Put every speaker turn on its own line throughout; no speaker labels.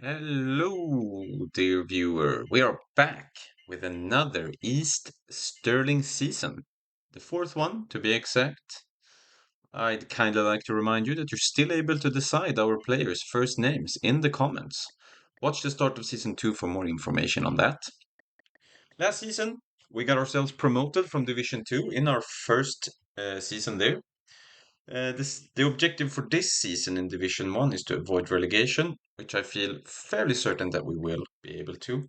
Hello, dear viewer. We are back with another East Stirling season. The fourth one, to be exact. I'd kind of like to remind you that you're still able to decide our players' first names in the comments. Watch the start of season 2 for more information on that. Last season, we got ourselves promoted from Division 2 in our first season there. The objective for this season in Division 1 is to avoid relegation, which I feel fairly certain that we will be able to.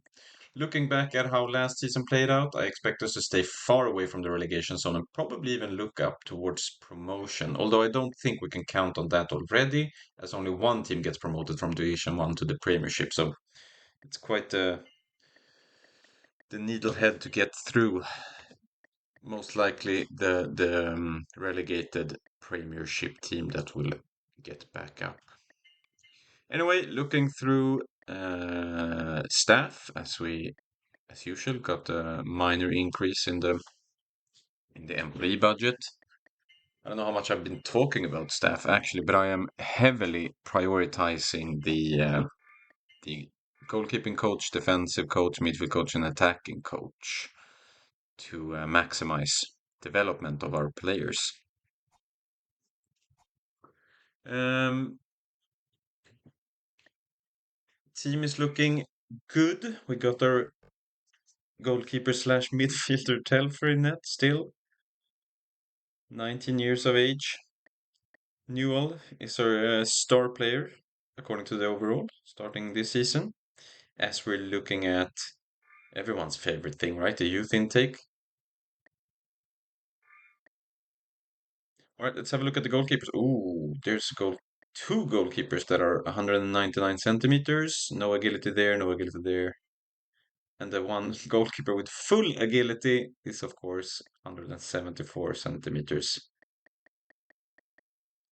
Looking back at how last season played out, I expect us to stay far away from the relegation zone and probably even look up towards promotion, although I don't think we can count on that already, as only one team gets promoted from Division 1 to the Premiership, so it's quite the needlehead to get through. Most likely the relegated Premiership team that will get back up. Anyway, looking through staff, as usual got a minor increase in the employee budget. I don't know how much I've been talking about staff actually, but I am heavily prioritizing the goalkeeping coach, defensive coach, midfield coach, and attacking coach to maximize development of our players. Um, Team is looking good. We got our goalkeeper slash midfielder Telfer in net still. 19 years of age. Newell is our star player, according to the overall, starting this season. As we're looking at everyone's favorite thing, right? The youth intake. All right, let's have a look at the goalkeepers. Ooh, there's two goalkeepers that are 199 centimeters. No agility there, no agility there. And the one goalkeeper with full agility is, of course, 174 centimeters.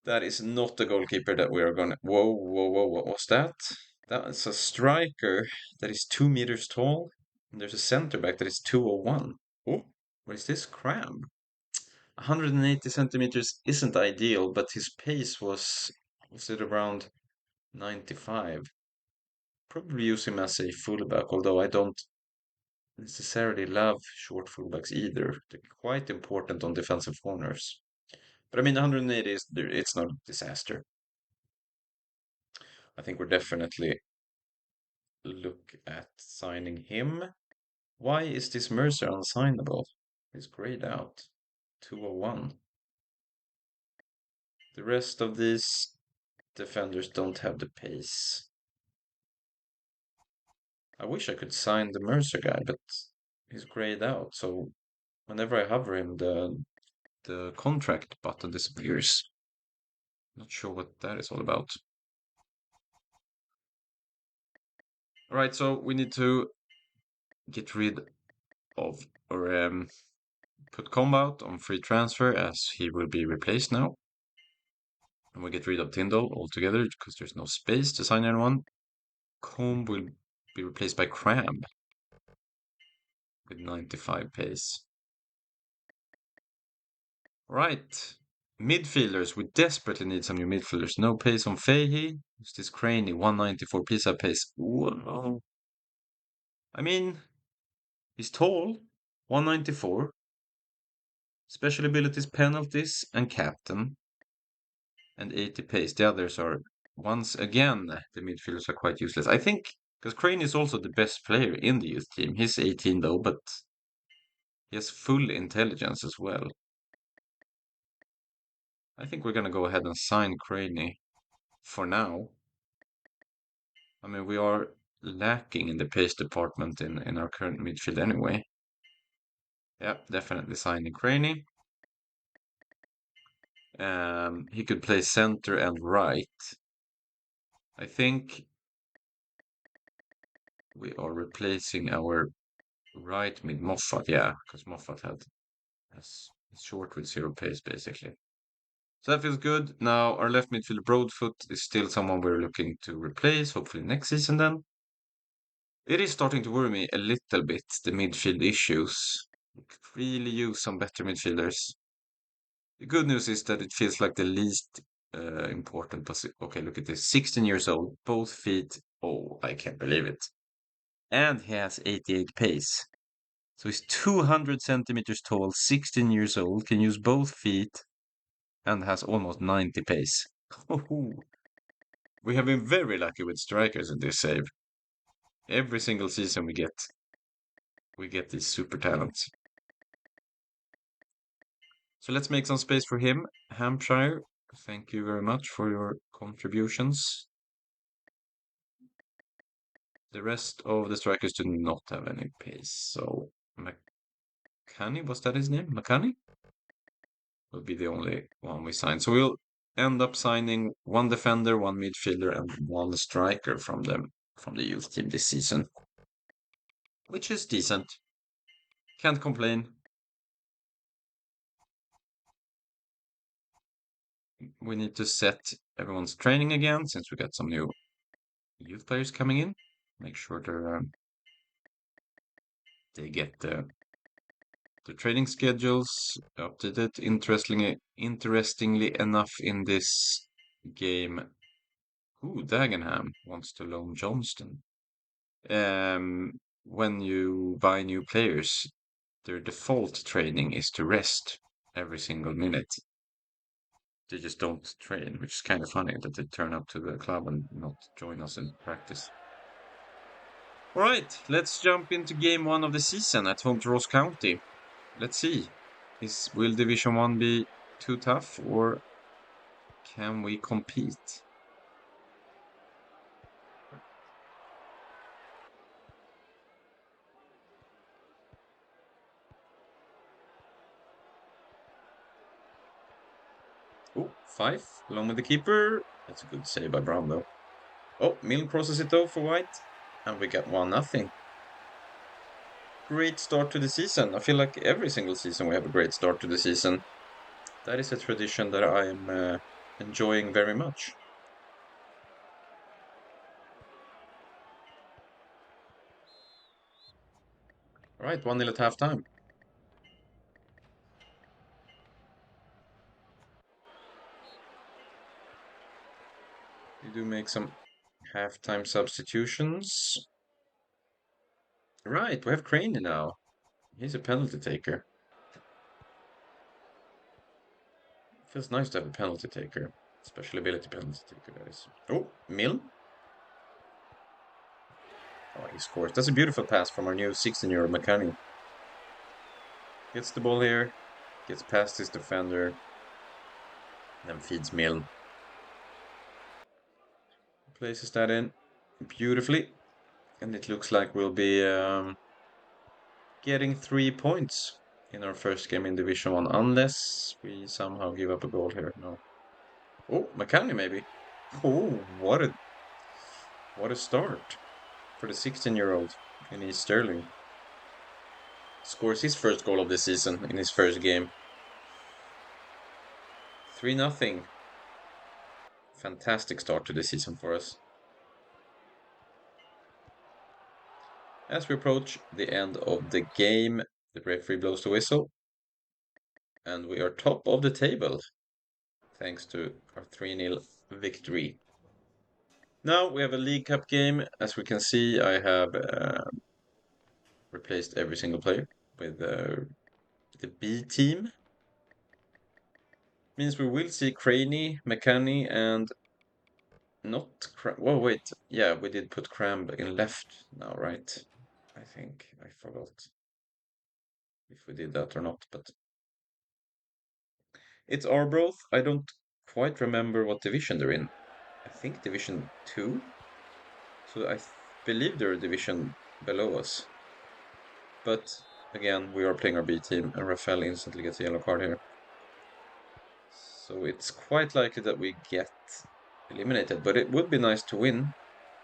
That is not the goalkeeper that we are gonna. Whoa, whoa, whoa, what was that? That's a striker that is 2 meters tall. And there's a center back that is 201. Oh, what is this? Cram. 180 centimeters isn't ideal, but his pace was it around 95? Probably use him as a fullback, although I don't necessarily love short fullbacks either. They're quite important on defensive corners. But I mean, 180 it's not a disaster. I think we're definitely look at signing him. Why is this Mercer unsignable? He's grayed out. 201. The rest of these defenders don't have the pace. I wish I could sign the Mercer guy, but he's grayed out, so whenever I hover him, the contract button disappears. Not sure what that is all about. Alright, so we need to get rid of or put Combat on free transfer as he will be replaced now. And we get rid of Tyndall altogether because there's no space to sign anyone. Comb will be replaced by Cram with 95 pace. Right. Midfielders. We desperately need some new midfielders. No pace on Fahey. Who's this Craney? 194 pizza pace. Whoa. I mean, he's tall. 194. Special abilities, penalties, and captain. And 80 pace. The others are, once again, the midfielders are quite useless. I think, because Crane is also the best player in the youth team. He's 18 though, but he has full intelligence as well. I think we're going to go ahead and sign Craney for now. I mean, we are lacking in the pace department in our current midfield anyway. Yeah, definitely signing Craney. He could play center and right. I think we are replacing our right mid Moffat. Yeah, because Moffat has short with zero pace basically. So that feels good. Now our left midfielder Broadfoot is still someone we're looking to replace, hopefully next season then. It is starting to worry me a little bit, the midfield issues. We could really use some better midfielders. The good news is that it feels like the least important position. Okay, look at this. 16 years old, both feet Oh, I can't believe it. And he has 88 pace. So he's 200 centimeters tall, 16 years old, can use both feet, and has almost 90 pace. We have been very lucky with strikers in this save. Every single season we get these super talents. So let's make some space for him. Hampshire, thank you very much for your contributions. The rest of the strikers do not have any pace. So McCanny, was that his name? McCanny? Will be the only one we sign. So we'll end up signing one defender, one midfielder, and one striker from the youth team this season, which is decent. Can't complain. We need to set everyone's training again since we got some new youth players coming in. Make sure they get the training schedules updated. Interestingly enough, in this game, Dagenham wants to loan Johnston. When you buy new players, their default training is to rest every single minute. They just don't train, which is kind of funny that they turn up to the club and not join us in practice. All right, let's jump into game one of the season at home to Ross County. Let's see. Will Division 1 be too tough, or can we compete? Oh, 5, along with the keeper. That's a good save by Brown, though. Oh, Milne crosses it though for White, and we get 1-0. Great start to the season. I feel like every single season we have a great start to the season. That is a tradition that I am enjoying very much. All right, 1-0 at halftime. We do make some halftime substitutions. Right, we have Craney now. He's a penalty taker. Feels nice to have a penalty taker. Special ability penalty taker, that is. Oh, Milne. Oh, he scores. That's a beautiful pass from our new 16-year-old McCanny. Gets the ball here, gets past his defender, then feeds Milne. Places that in beautifully. And it looks like we'll be getting 3 points in our first game in Division 1, unless we somehow give up a goal here. No. Oh, McCanny maybe. Oh, what a start for the 16-year-old in East Stirling. Scores his first goal of the season in his first game. 3-0. Fantastic start to the season for us. As we approach the end of the game, the referee blows the whistle, and we are top of the table thanks to our 3-0 victory. Now we have a League Cup game. As we can see, I have replaced every single player with the B team. Means we will see Craney, McCanny, and not Whoa, wait. Yeah, we did put Cramb in left now, right? I think I forgot if we did that or not, but it's Arbroath. I don't quite remember what division they're in. I think Division 2. So I believe they're a division below us. But again, we are playing our B team, and Rafael instantly gets a yellow card here. So it's quite likely that we get eliminated, but it would be nice to win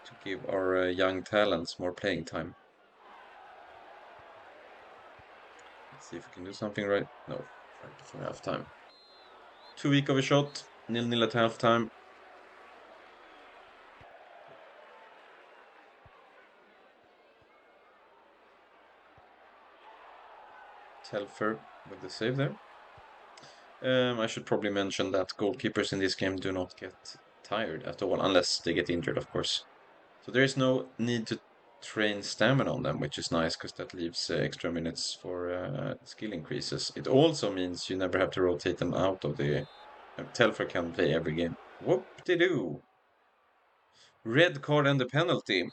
to give our young talents more playing time. Let's see if we can do something right. No, right before halftime. Too weak of a shot. 0-0 at halftime. Telfer with the save there. I should probably mention that goalkeepers in this game do not get tired at all, unless they get injured, of course. So there is no need to train stamina on them, which is nice because that leaves extra minutes for skill increases. It also means you never have to rotate them out of the. Telfer can play every game. Whoop-de-doo. Red card and the penalty.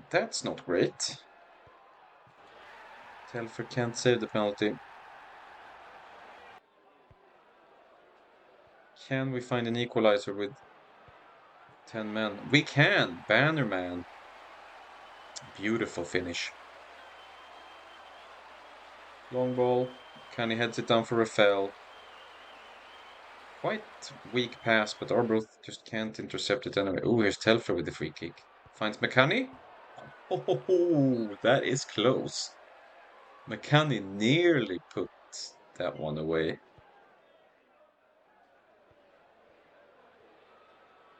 That's not great. Telfer can't save the penalty. Can we find an equalizer with 10 men? We can! Bannerman. Beautiful finish. Long ball. Kenny heads it down for Rafael. Quite weak pass, but Arbroath just can't intercept it anyway. Oh, here's Telfer with the free kick. Finds McCanny. Oh, that is close. McCanny nearly put that one away.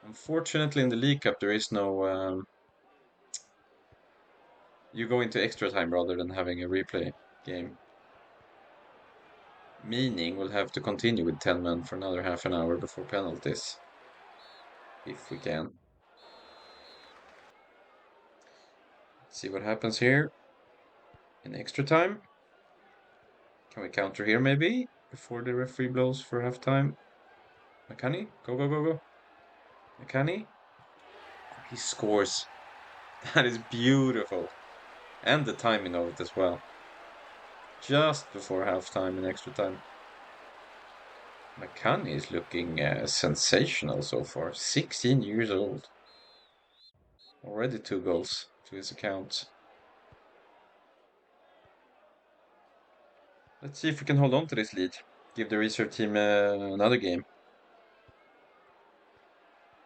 Unfortunately, in the League Cup, there is no. You go into extra time rather than having a replay game. Meaning we'll have to continue with 10 men for another half an hour before penalties. If we can. See what happens here in extra time. Can we counter here maybe? Before the referee blows for half time. McCanny, go, go, go, go. McCanny. He scores. That is beautiful. And the timing of it as well. Just before halftime in extra time. McCanny is looking sensational so far. 16 years old. Already 2 goals to his account. Let's see if we can hold on to this lead. Give the reserve team another game.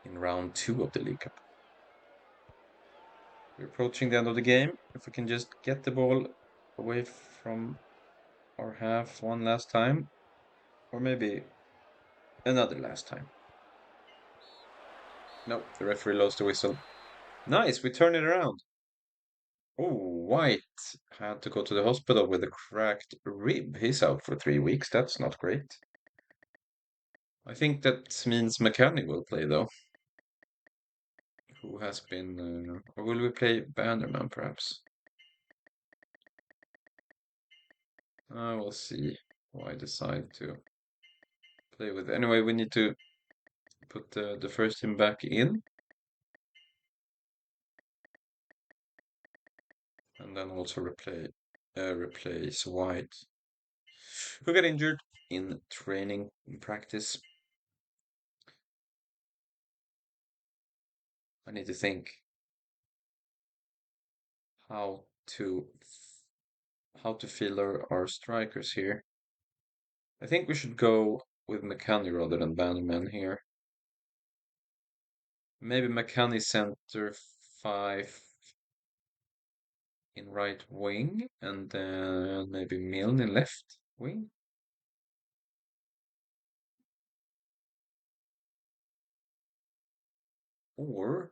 In round 2 of the League Cup. We're approaching the end of the game. If we can just get the ball away from our half one last time. Or maybe another last time. No, the referee lost the whistle. Nice, we turn it around. Oh, White had to go to the hospital with a cracked rib. He's out for 3 weeks. That's not great. I think that means McCanny will play though. Who has been... or will we play Bannerman perhaps? I will see who I decide to play with. Anyway, we need to put the first team back in. And then also replace White, who got injured in training, in practice. I need to think how to fill our strikers here. I think we should go with McCanny rather than Bannerman here. Maybe McCanny center 5 in right wing, and then maybe Milne in left wing. Or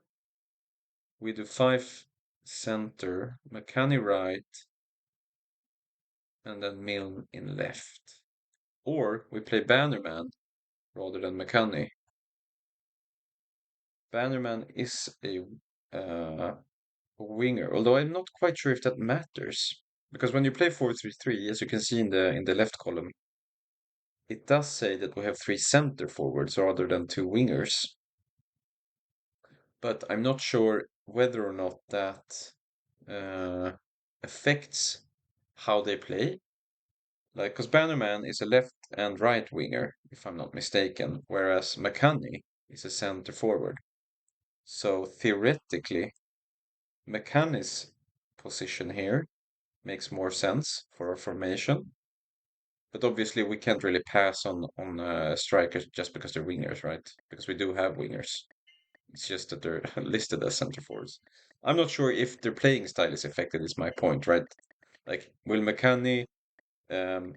we do 5 center, McCanny right, and then Milne in left. Or we play Bannerman rather than McCanny. Bannerman is a winger, although I'm not quite sure if that matters. Because when you play 4-3-3, as you can see in the left column, it does say that we have 3 center forwards rather than 2 wingers. But I'm not sure whether or not that affects how they play. Like, because Bannerman is a left and right winger, if I'm not mistaken, whereas McCanny is a center forward. So theoretically, McCanny's position here makes more sense for a formation. But obviously, we can't really pass on strikers just because they're wingers, right? Because we do have wingers. It's just that they're listed as center forwards. I'm not sure if their playing style is affected, is my point, right? Like, will McCanny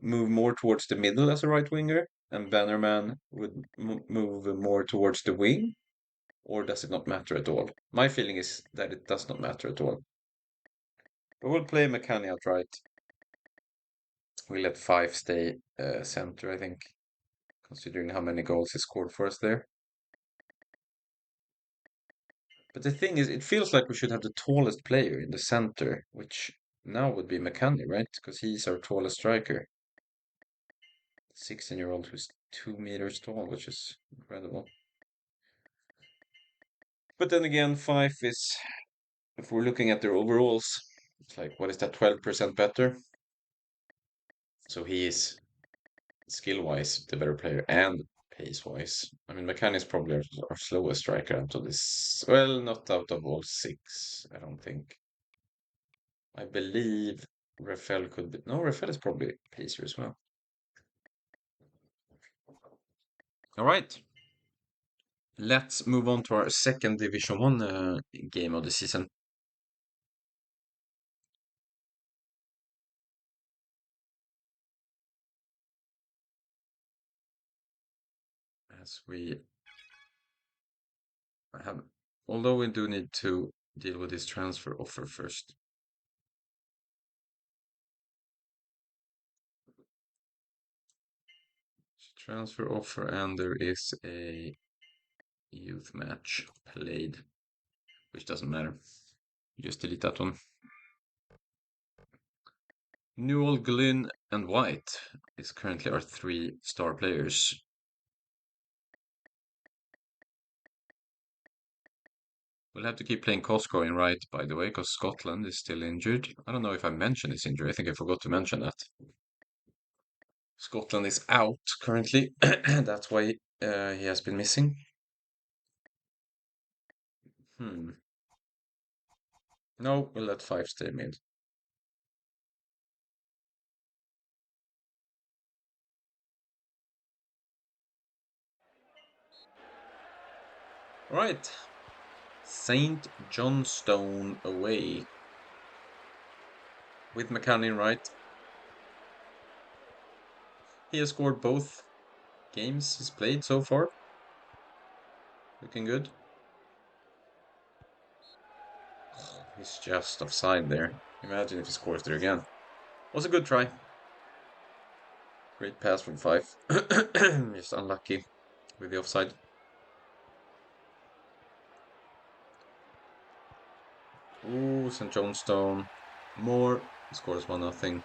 move more towards the middle as a right winger, and Bannerman would move more towards the wing? Or does it not matter at all? My feeling is that it does not matter at all. But we'll play McCanny outright. We let 5 stay center, I think, considering how many goals he scored for us there. But the thing is, it feels like we should have the tallest player in the center, which now would be McCanny, right? Because he's our tallest striker. 16-year-old who's 2 meters tall, which is incredible. But then again, Fife is, if we're looking at their overalls, it's like, what is that, 12% better? So he is skill-wise the better player and pace-wise. I mean, McCann is probably our slowest striker out of this. Well, not out of all six, I don't think. I believe Rafael could be. No, Rafael is probably pacer as well. All right. Let's move on to our second Division 1 game of the season. As we have, although we do need to deal with this transfer offer first. Transfer offer, and there is a youth match played, which doesn't matter. Just delete that one. Newell, Glynn, and White is currently our 3-star players. We'll have to keep playing Costco in right, by the way, because Scotland is still injured. I don't know if I mentioned his injury. I think I forgot to mention that. Scotland is out currently. That's why he has been missing. No, we'll let 5 stay mid. Right. St. Johnstone away. With McCann in right. He has scored both games he's played so far. Looking good. Oh, he's just offside there. Imagine if he scores there again. Was a good try. Great pass from 5. Just unlucky with the offside. Ooh, St. Johnstone. More. He scores 1-0.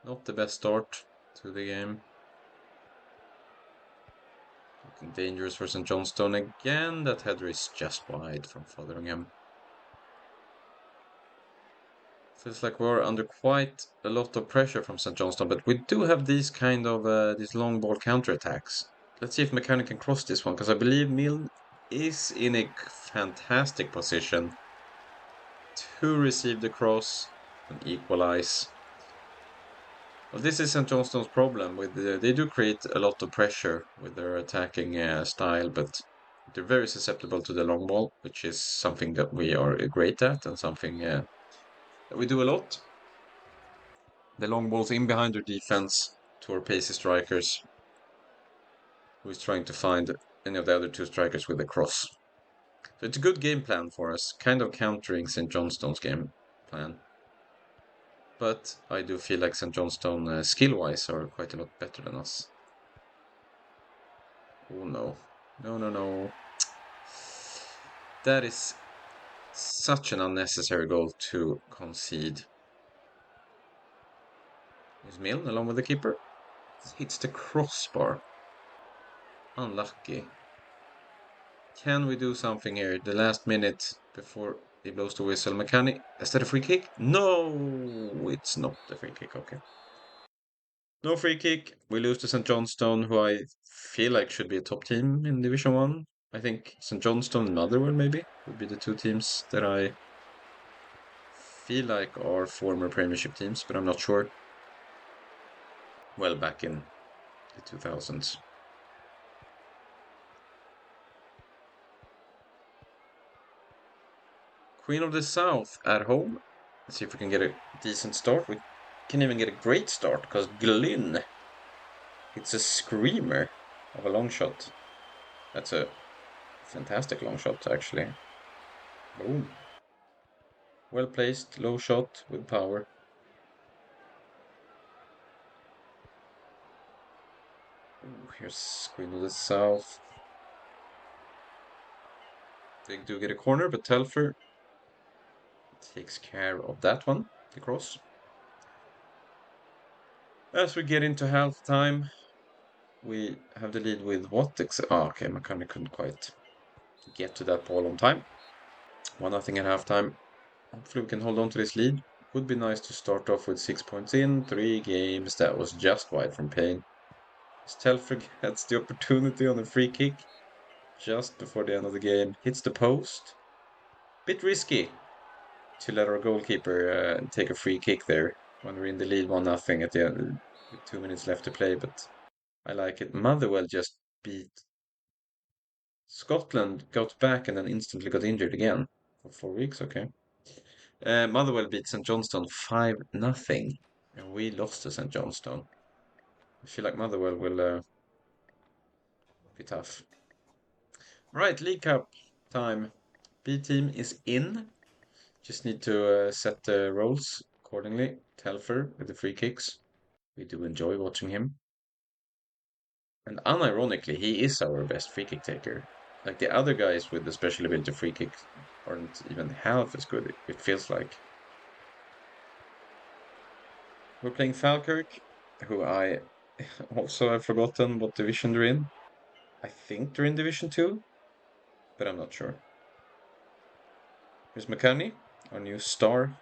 Not the best start to the game. Looking dangerous for St. Johnstone again. That header is just wide from Fotheringham. Feels like we're under quite a lot of pressure from St. Johnstone, but we do have these kind of these long ball counterattacks. Let's see if Mechanic can cross this one, because I believe Milne is in a fantastic position to receive the cross and equalize. Well, this is St. Johnstone's problem. They do create a lot of pressure with their attacking style, but they're very susceptible to the long ball, which is something that we are great at and something that we do a lot. The long balls in behind their defense to our pacey strikers, who is trying to find any of the other 2 strikers with a cross. So it's a good game plan for us, kind of countering St. Johnstone's game plan. But I do feel like St. Johnstone, skill-wise, are quite a lot better than us. Oh no. No, no, no. That is such an unnecessary goal to concede. Is Milne along with the keeper? Hits the crossbar. Unlucky. Can we do something here? The last minute before he blows the whistle. Mechanic. Is that a free kick? No, it's not a free kick. Okay. No free kick. We lose to St. Johnstone, who I feel like should be a top team in Division 1. I think St. Johnstone and Motherwell maybe would be the 2 teams that I feel like are former Premiership teams, but I'm not sure. Well, back in the 2000s. Queen of the South at home. Let's see if we can get a decent start. We can even get a great start, because Glynn, it's a screamer of a long shot. That's a fantastic long shot, actually. Boom. Well placed, low shot with power. Ooh, here's Queen of the South. They do get a corner, but Telfer takes care of that one, the cross. As we get into halftime, we have the lead with what? Okay, McCartney couldn't quite get to that ball on time. 1-0 at halftime. Hopefully we can hold on to this lead. Would be nice to start off with 6 points in 3 games. That was just wide from pain. Telfer gets the opportunity on a free kick just before the end of the game. Hits the post. Bit risky to let our goalkeeper take a free kick there when we're in the lead 1-0 at the end with 2 minutes left to play, but I like it. Motherwell just beat Scotland, got back and then instantly got injured again for 4 weeks. Okay. Motherwell beat St Johnstone 5-0, and we lost to St Johnstone. I feel like Motherwell will be tough. Right, League Cup time. B team is in. Just need to set the roles accordingly. Telfer with the free kicks. We do enjoy watching him. And unironically, he is our best free kick taker. Like the other guys with the special ability free kicks aren't even half as good, it feels like. We're playing Falkirk, who I also have forgotten what division they're in. I think they're in Division 2, but I'm not sure. Here's McCanny, our new star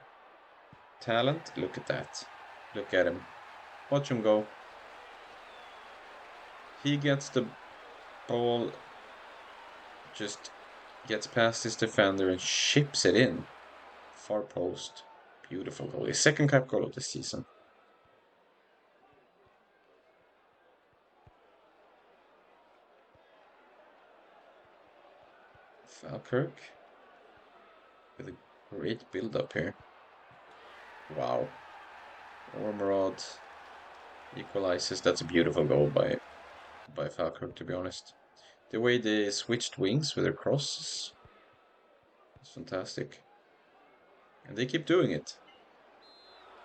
talent. Look at that. Look at him. Watch him go. He gets the ball, just gets past his defender and ships it in. Far post. Beautiful goal. His second cup goal of the season. Falkirk with a great build up here. Wow. Ormerod equalizes. That's a beautiful goal by Falkirk, to be honest. The way they switched wings with their crosses is fantastic. And they keep doing it.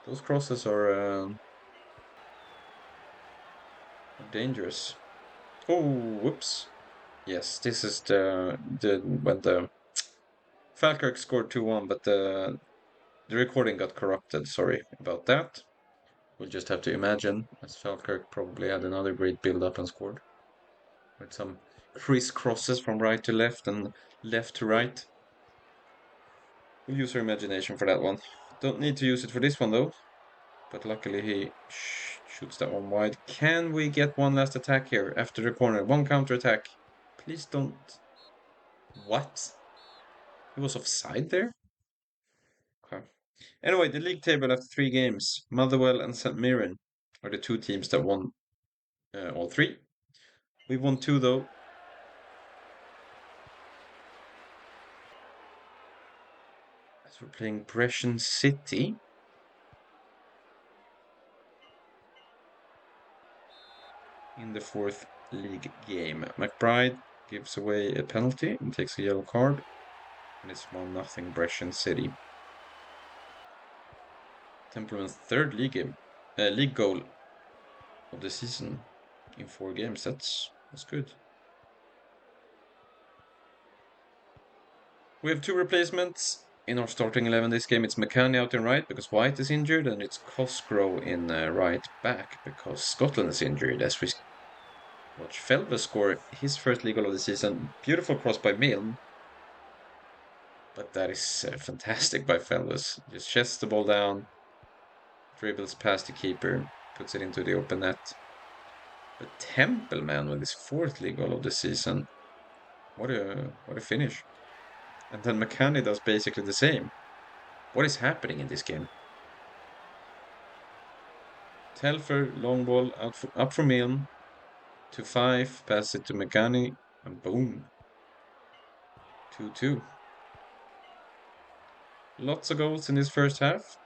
Those crosses are dangerous. Oh, whoops. Yes, this is the when the Falkirk scored 2-1, but the recording got corrupted. Sorry about that. We'll just have to imagine, as Falkirk probably had another great build-up and scored. With some crisscrosses from right to left and left to right. We'll use our imagination for that one. Don't need to use it for this one though. But luckily he shoots that one wide. Can we get one last attack here after the corner? One counter attack. Please don't. What? He was offside there? Okay. Anyway, the league table after 3 games. Motherwell and St Mirren are the two teams that won all three. We won two though. As we're playing Brescia City. In the fourth league game. McBride gives away a penalty and takes a yellow card. And it's 1-0 Brescia City. Templeman's third league goal of the season in 4 games. That's good. We have 2 replacements in our starting 11 this game. It's McCanny out in right because White is injured, and it's Cosgrove in right back because Scotland is injured. As we watch Felva score his first league goal of the season. Beautiful cross by Milne. But that is fantastic by Felvas. Just chests the ball down, dribbles past the keeper, puts it into the open net. But Templeman with his fourth league goal of the season. What a finish. And then McCanny does basically the same. What is happening in this game? Telfer, long ball, up from Milne, to 5, pass it to McCanny, and boom. 2-2. Lots of goals in this first half.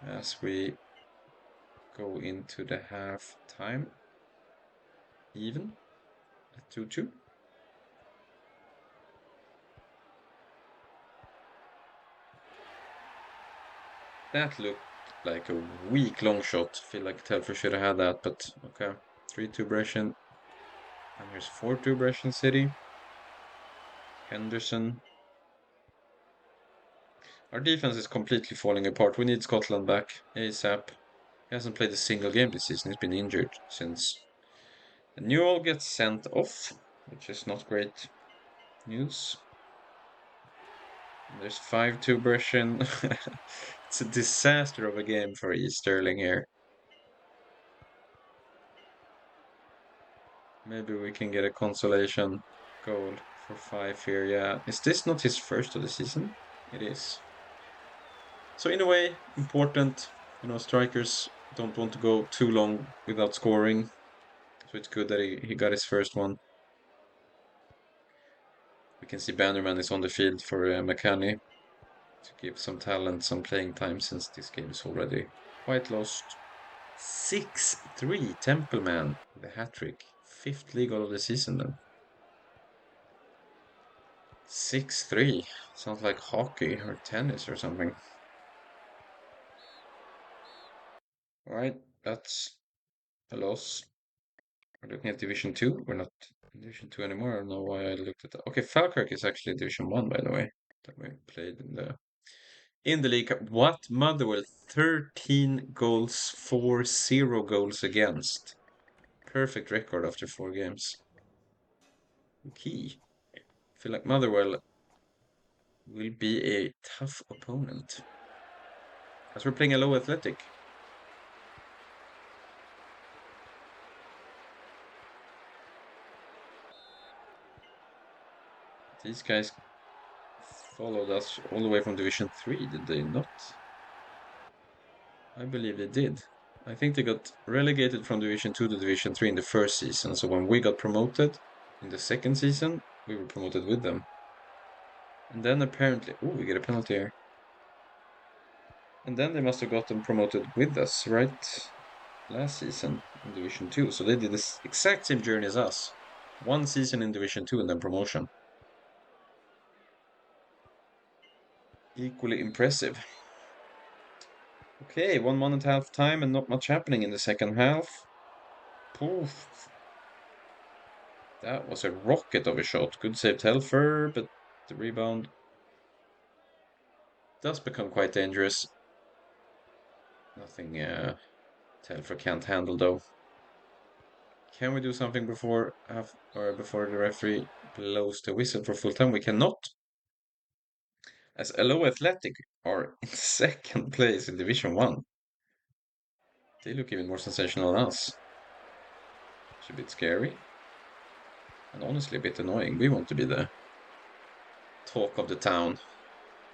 As we go into the half time. Even at 2-2. That looked Like a weak long shot. Feel like Telfer should have had that, but okay. 3-2 Brescian. And here's 4-2 Brescian City. Henderson. Our defense is completely falling apart. We need Scotland back ASAP. He hasn't played a single game this season. He's been injured since. And Newell gets sent off, which is not great news. There's 5-2 Brescian. It's a disaster of a game for East Stirling here. Maybe we can get a consolation goal for 5 here, yeah. Is this not his first of the season? It is. So in a way, important. Strikers don't want to go too long without scoring. So it's good that he got his first one. We can see Bannerman is on the field for McCanny to give some talent some playing time since this game is already quite lost. 6-3 Templeman with a hat-trick. 5th league goal of the season then. 6-3. Sounds like hockey or tennis or something. Alright, that's a loss. We're looking at Division 2. We're not in Division 2 anymore. I don't know why I looked at that. Okay, Falkirk is actually Division 1, by the way. That we played in the league. What Motherwell? 13 goals for 0 goals against. Perfect record after 4 games. Okay. I feel like Motherwell will be a tough opponent. As we're playing a low athletic. These guys followed us all the way from Division 3, did they not? I believe they did. I think they got relegated from Division 2 to Division 3 in the first season, so when we got promoted in the second season, we were promoted with them. And then apparently... Oh, we get a penalty here. And then they must have gotten promoted with us, right? Last season in Division 2. So they did this exact same journey as us. 1 season in Division 2 and then promotion. Equally impressive. Okay, 1.5 time and not much happening in the second half. Poof. That was a rocket of a shot. Good save Telfer, but the rebound does become quite dangerous. Nothing Telfer can't handle though. Can we do something before the referee blows the whistle for full time? We cannot. As LO Athletic are in second place in Division 1. They look even more sensational than us. It's a bit scary. And honestly a bit annoying. We want to be the talk of the town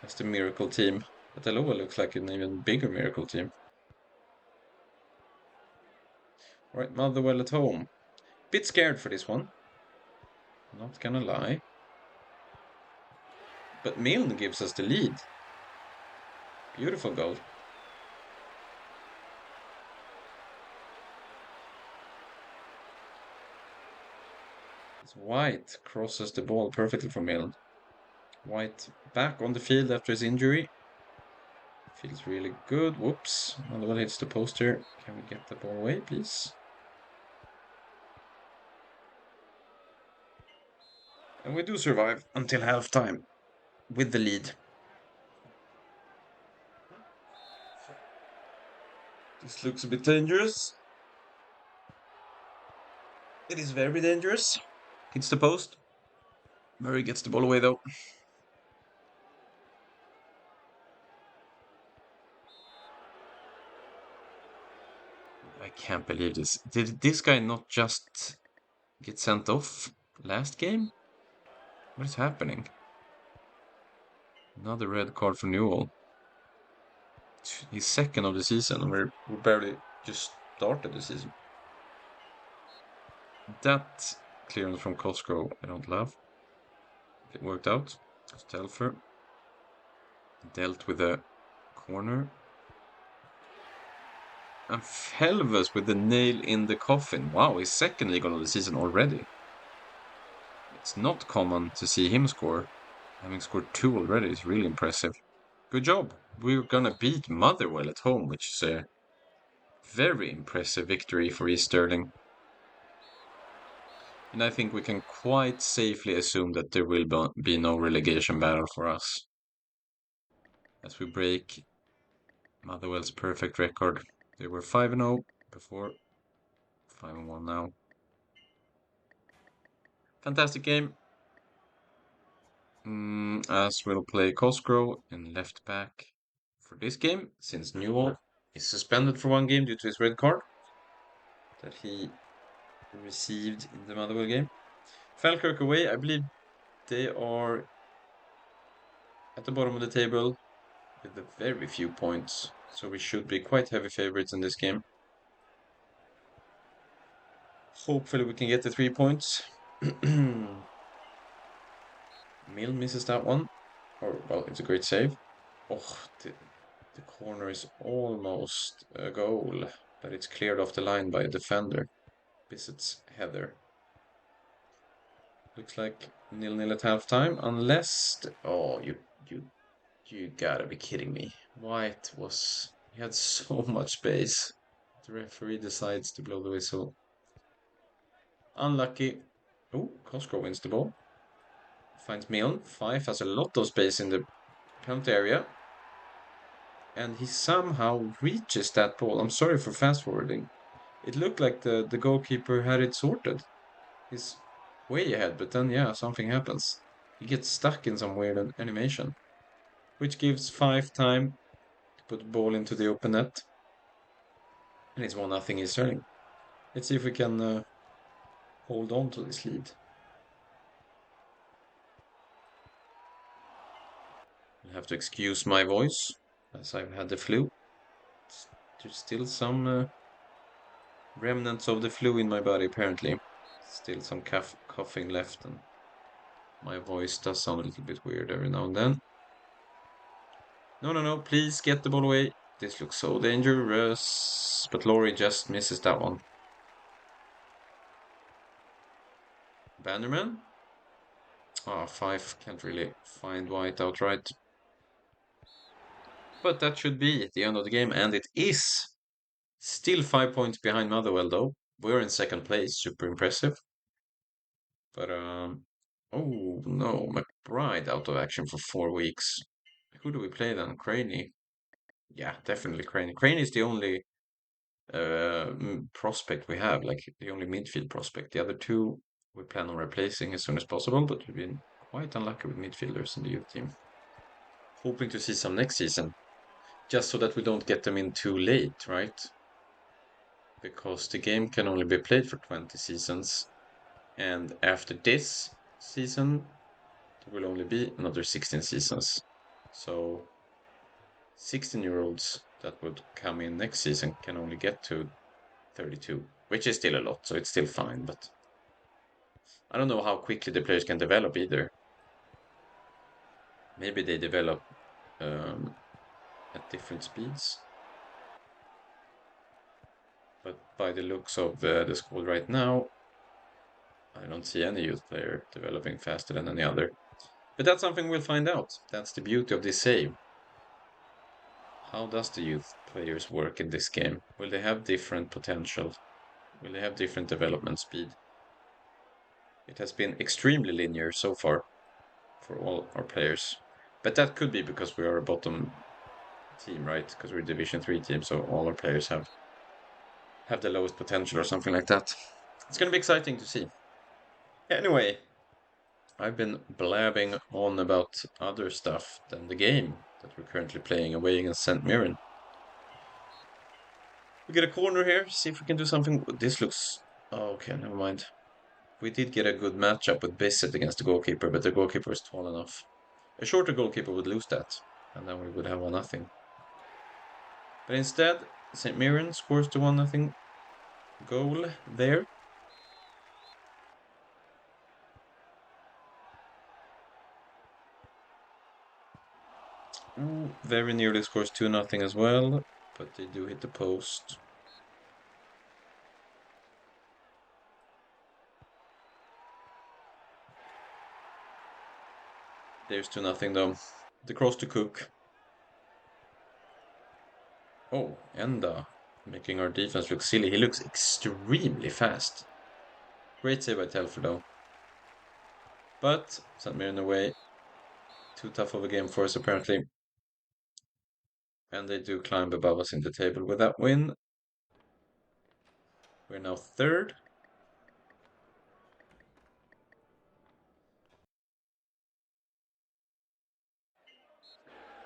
as the miracle team. But Aloha looks like an even bigger miracle team. Right, Motherwell at home. Bit scared for this one. Not gonna lie. But Milne gives us the lead. Beautiful goal. It's White crosses the ball perfectly for Milne. White back on the field after his injury. Feels really good. Whoops. Motherwell hits the poster. Can we get the ball away, please? And we do survive until halftime with the lead. This looks a bit dangerous. It is very dangerous. Hits the post. Murray gets the ball away though. I can't believe this. Did this guy not just get sent off last game? What is happening? Another red card for Newell. He's second of the season. We're barely just started the season. That clearance from Cosgrove I don't love. It worked out. Telfer dealt with a corner. And Felves with the nail in the coffin. Wow, his second league goal of the season already. It's not common to see him score. Having scored 2 already is really impressive. Good job. We're gonna beat Motherwell at home, which is a very impressive victory for East Stirling. And I think we can quite safely assume that there will be no relegation battle for us as we break Motherwell's perfect record. They were 5-0 before, 5-1 now. Fantastic game. As we'll play Cosgrove in left back for this game, since Newell is suspended for one game due to his red card that he received in the Motherwell game. Falkirk away, I believe they are at the bottom of the table with a very few points, so we should be quite heavy favorites in this game. Hopefully we can get the 3 points. Mill misses that one. Or, well, it's a great save. Oh, the corner is almost a goal, but it's cleared off the line by a defender. Bissett's header. Looks like 0-0 at halftime, unless oh, you gotta be kidding me. White was he had so much space. The referee decides to blow the whistle. Unlucky. Oh, Cosgrove wins the ball. Finds Milne. Fife has a lot of space in the penalty area. And he somehow reaches that ball. I'm sorry for fast forwarding. It looked like the goalkeeper had it sorted. He's way ahead, but then yeah, something happens. He gets stuck in some weird animation, which gives Fife time to put the ball into the open net. And it's 1-0 East Stirling. Let's see if we can hold on to this lead. You'll have to excuse my voice, as I've had the flu. There's still some remnants of the flu in my body, apparently. Still some coughing left, and my voice does sound a little bit weird every now and then. No, no, no, please get the ball away. This looks so dangerous. But Laurie just misses that one. Bannerman? Ah, Fife can't really find White outright. But that should be the end of the game, and it is. Still 5 points behind Motherwell, though. We're in second place, super impressive. But, oh no, McBride out of action for 4 weeks. Who do we play then? Craney? Yeah, definitely Craney. Craney is the only prospect we have, like the only midfield prospect. The other two we plan on replacing as soon as possible, but we've been quite unlucky with midfielders in the youth team. Hoping to see some next season, just so that we don't get them in too late, right? Because the game can only be played for 20 seasons, and after this season, there will only be another 16 seasons. So 16-year-olds that would come in next season can only get to 32, which is still a lot, so it's still fine, but I don't know how quickly the players can develop either. Maybe they develop um, at different speeds, but by the looks of the squad right now, I don't see any youth player developing faster than any other. But that's something we'll find out. That's the beauty of this save. How does the youth players work in this game? Will they have different potential? Will they have different development speed? It has been extremely linear so far for all our players. But that could be because we are a bottom team, right? Because we're a Division 3 team, so all our players have the lowest potential or something like that. It's going to be exciting to see. Anyway, I've been blabbing on about other stuff than the game that we're currently playing away against St. Mirren. We get a corner here, see if we can do something. This looks... Oh, okay, never mind. We did get a good matchup with Bissett against the goalkeeper, but the goalkeeper is tall enough. A shorter goalkeeper would lose that, and then we would have 1-0. But instead, St. Mirren scores the 1-0 goal there. Ooh, very nearly scores 2-0 as well, but they do hit the post. There's 2-0 though. The cross to Cook. Oh, Enda making our defense look silly. He looks extremely fast. Great save by Telfer though. But St. Mirren away. Too tough of a game for us apparently. And they do climb above us in the table with that win. We're now third.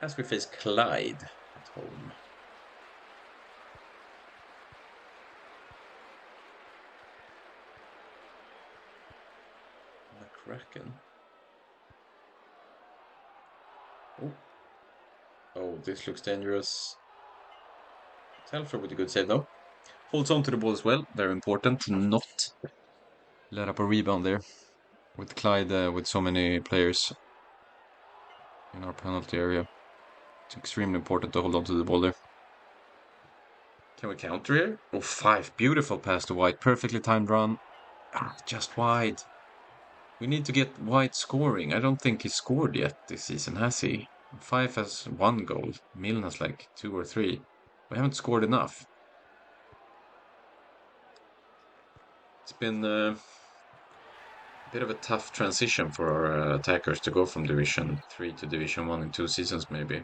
As we face Clyde at home. McCracken. Oh. Oh, this looks dangerous. Telfer with a good save though. Holds on to the ball as well. Very important to not let up a rebound there. With Clyde with so many players in our penalty area. It's extremely important to hold on to the ball there. Can we counter here? Oh, 5. Beautiful pass to White. Perfectly timed run. Ah, just wide. We need to get White scoring. I don't think he scored yet this season, has he? 5 has 1 goal. Milne has like 2 or 3. We haven't scored enough. It's been a bit of a tough transition for our attackers to go from Division 3 to Division 1 in 2 seasons, maybe.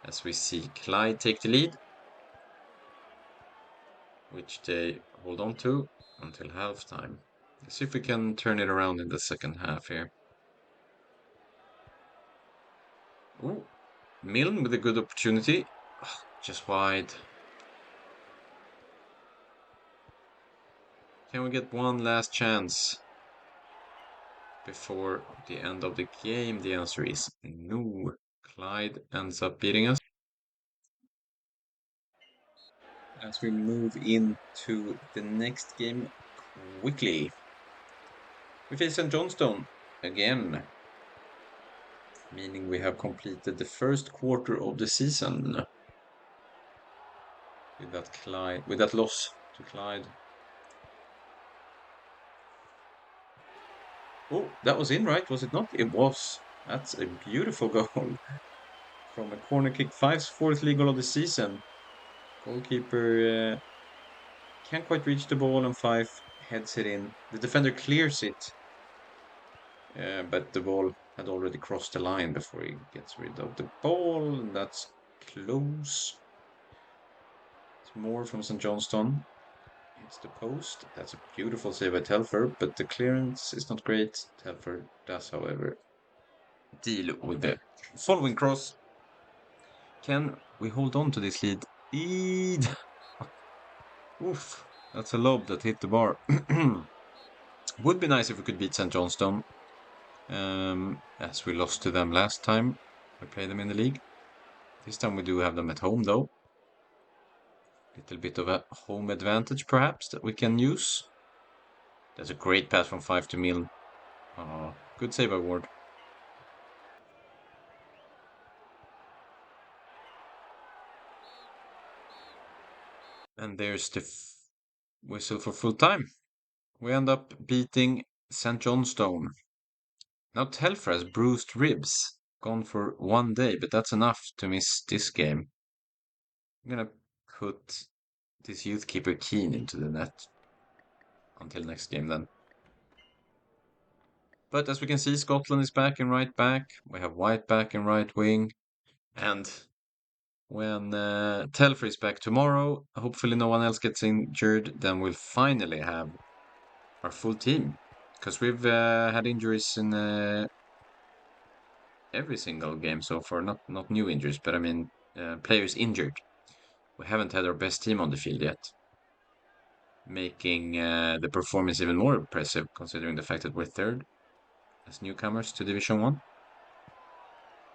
As we see Clyde take the lead, which they hold on to until halftime. Let's see if we can turn it around in the second half here. Ooh, Milne with a good opportunity. Oh, just wide. Can we get one last chance before the end of the game? The answer is no. Clyde ends up beating us. As we move into the next game quickly. We face St. Johnstone again, meaning we have completed the first quarter of the season with that loss to Clyde. Oh, that was in, right? Was it not? It was. That's a beautiful goal from a corner kick. Five's fourth league goal of the season. Goalkeeper can't quite reach the ball, and Five heads it in. The defender clears it, but the ball had already crossed the line before he gets rid of the ball, and that's close. It's more from St. Johnstone. It's the post. That's a beautiful save by Telfer, but the clearance is not great. Telfer does, however, deal with the following cross. Can we hold on to this lead? Oof, that's a lob that hit the bar. Would be nice if we could beat St. Johnstone, as we lost to them last time we played them in the league. This time we do have them at home, though. Little bit of a home advantage, perhaps, that we can use. That's a great pass from 5 to Milne. Good save award. And there's the whistle for full time. We end up beating St. Johnstone. Now Telfer has bruised ribs. Gone for 1 day, but that's enough to miss this game. I'm gonna put this youth keeper Keane into the net until next game then. But as we can see, Scotland is back in right back. We have White back in right wing. And when Telfer is back tomorrow, hopefully no one else gets injured, then we'll finally have our full team. Because we've had injuries in every single game so far. Not new injuries, but I mean players injured. We haven't had our best team on the field yet, making the performance even more impressive considering the fact that we're third as newcomers to Division 1.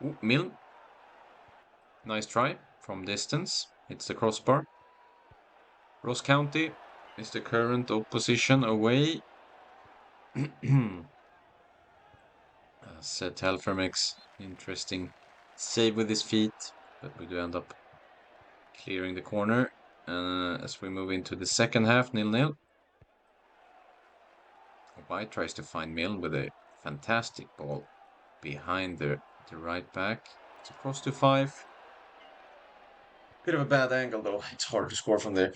Ooh, Milne. Nice try from distance. Hits the crossbar. Ross County is the current opposition away. Seth Telfer makes interesting save with his feet, but we do end up clearing the corner as we move into the second half, 0-0. White tries to find Milne with a fantastic ball behind the right back. It's across to 5. Bit of a bad angle though. It's hard to score from there.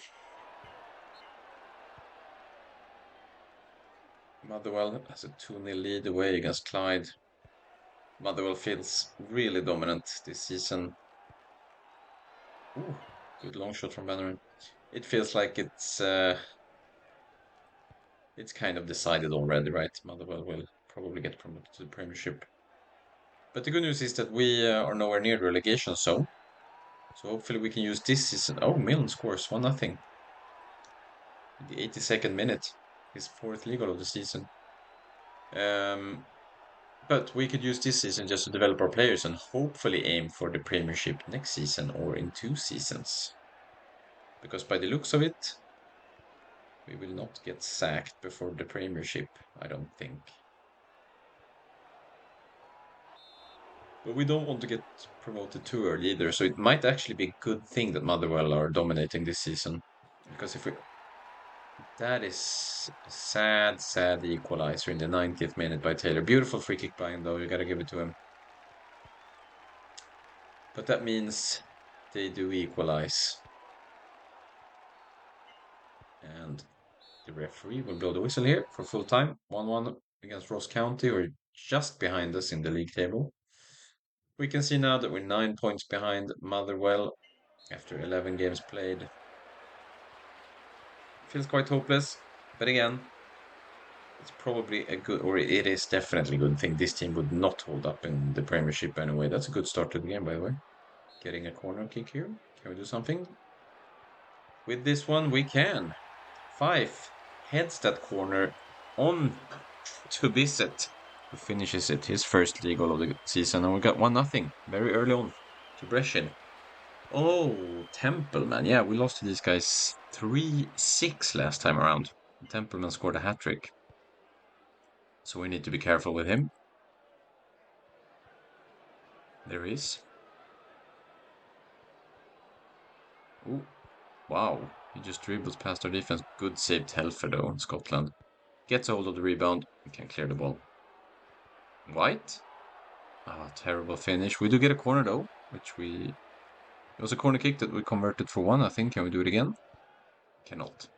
Motherwell has a 2-0 lead away against Clyde. Motherwell feels really dominant this season. Ooh, good long shot from Bannerman. It feels like it's kind of decided already, right? Motherwell will probably get promoted to the Premiership. But the good news is that we are nowhere near the relegation zone. So hopefully we can use this season. Oh, Milne scores 1-0 in the 82nd minute. His fourth league goal of the season. But we could use this season just to develop our players and hopefully aim for the Premiership next season or in 2 seasons. Because by the looks of it, we will not get sacked before the Premiership, I don't think. But we don't want to get promoted too early either, so it might actually be a good thing that Motherwell are dominating this season. Because if we... That is a sad, sad equalizer in the 90th minute by Taylor. Beautiful free kick by him, though. You gotta give it to him. But that means they do equalize. And the referee will blow the whistle here for full time. 1-1 against Ross County, who are just behind us in the league table. We can see now that we're 9 points behind Motherwell after 11 games played. Feels quite hopeless, but again, it's probably a good, or it is definitely a good thing. This team would not hold up in the Premiership anyway. That's a good start to the game, by the way. Getting a corner kick here. Can we do something? With this one, we can. Fife heads that corner on to Bissett, who finishes it, his first league goal of the season, and we got 1-0 very early on to Brescia. Oh, Templeman. Yeah, we lost to these guys 3-6 last time around. Templeman scored a hat trick. So we need to be careful with him. There he is. Ooh, wow. He just dribbles past our defense. Good save, Telfer, though, in Scotland. Gets a hold of the rebound and can clear the ball. White. Ah, terrible finish. We do get a corner, though, which we... It was a corner kick that we converted for 1, I think. Can we do it again? Cannot.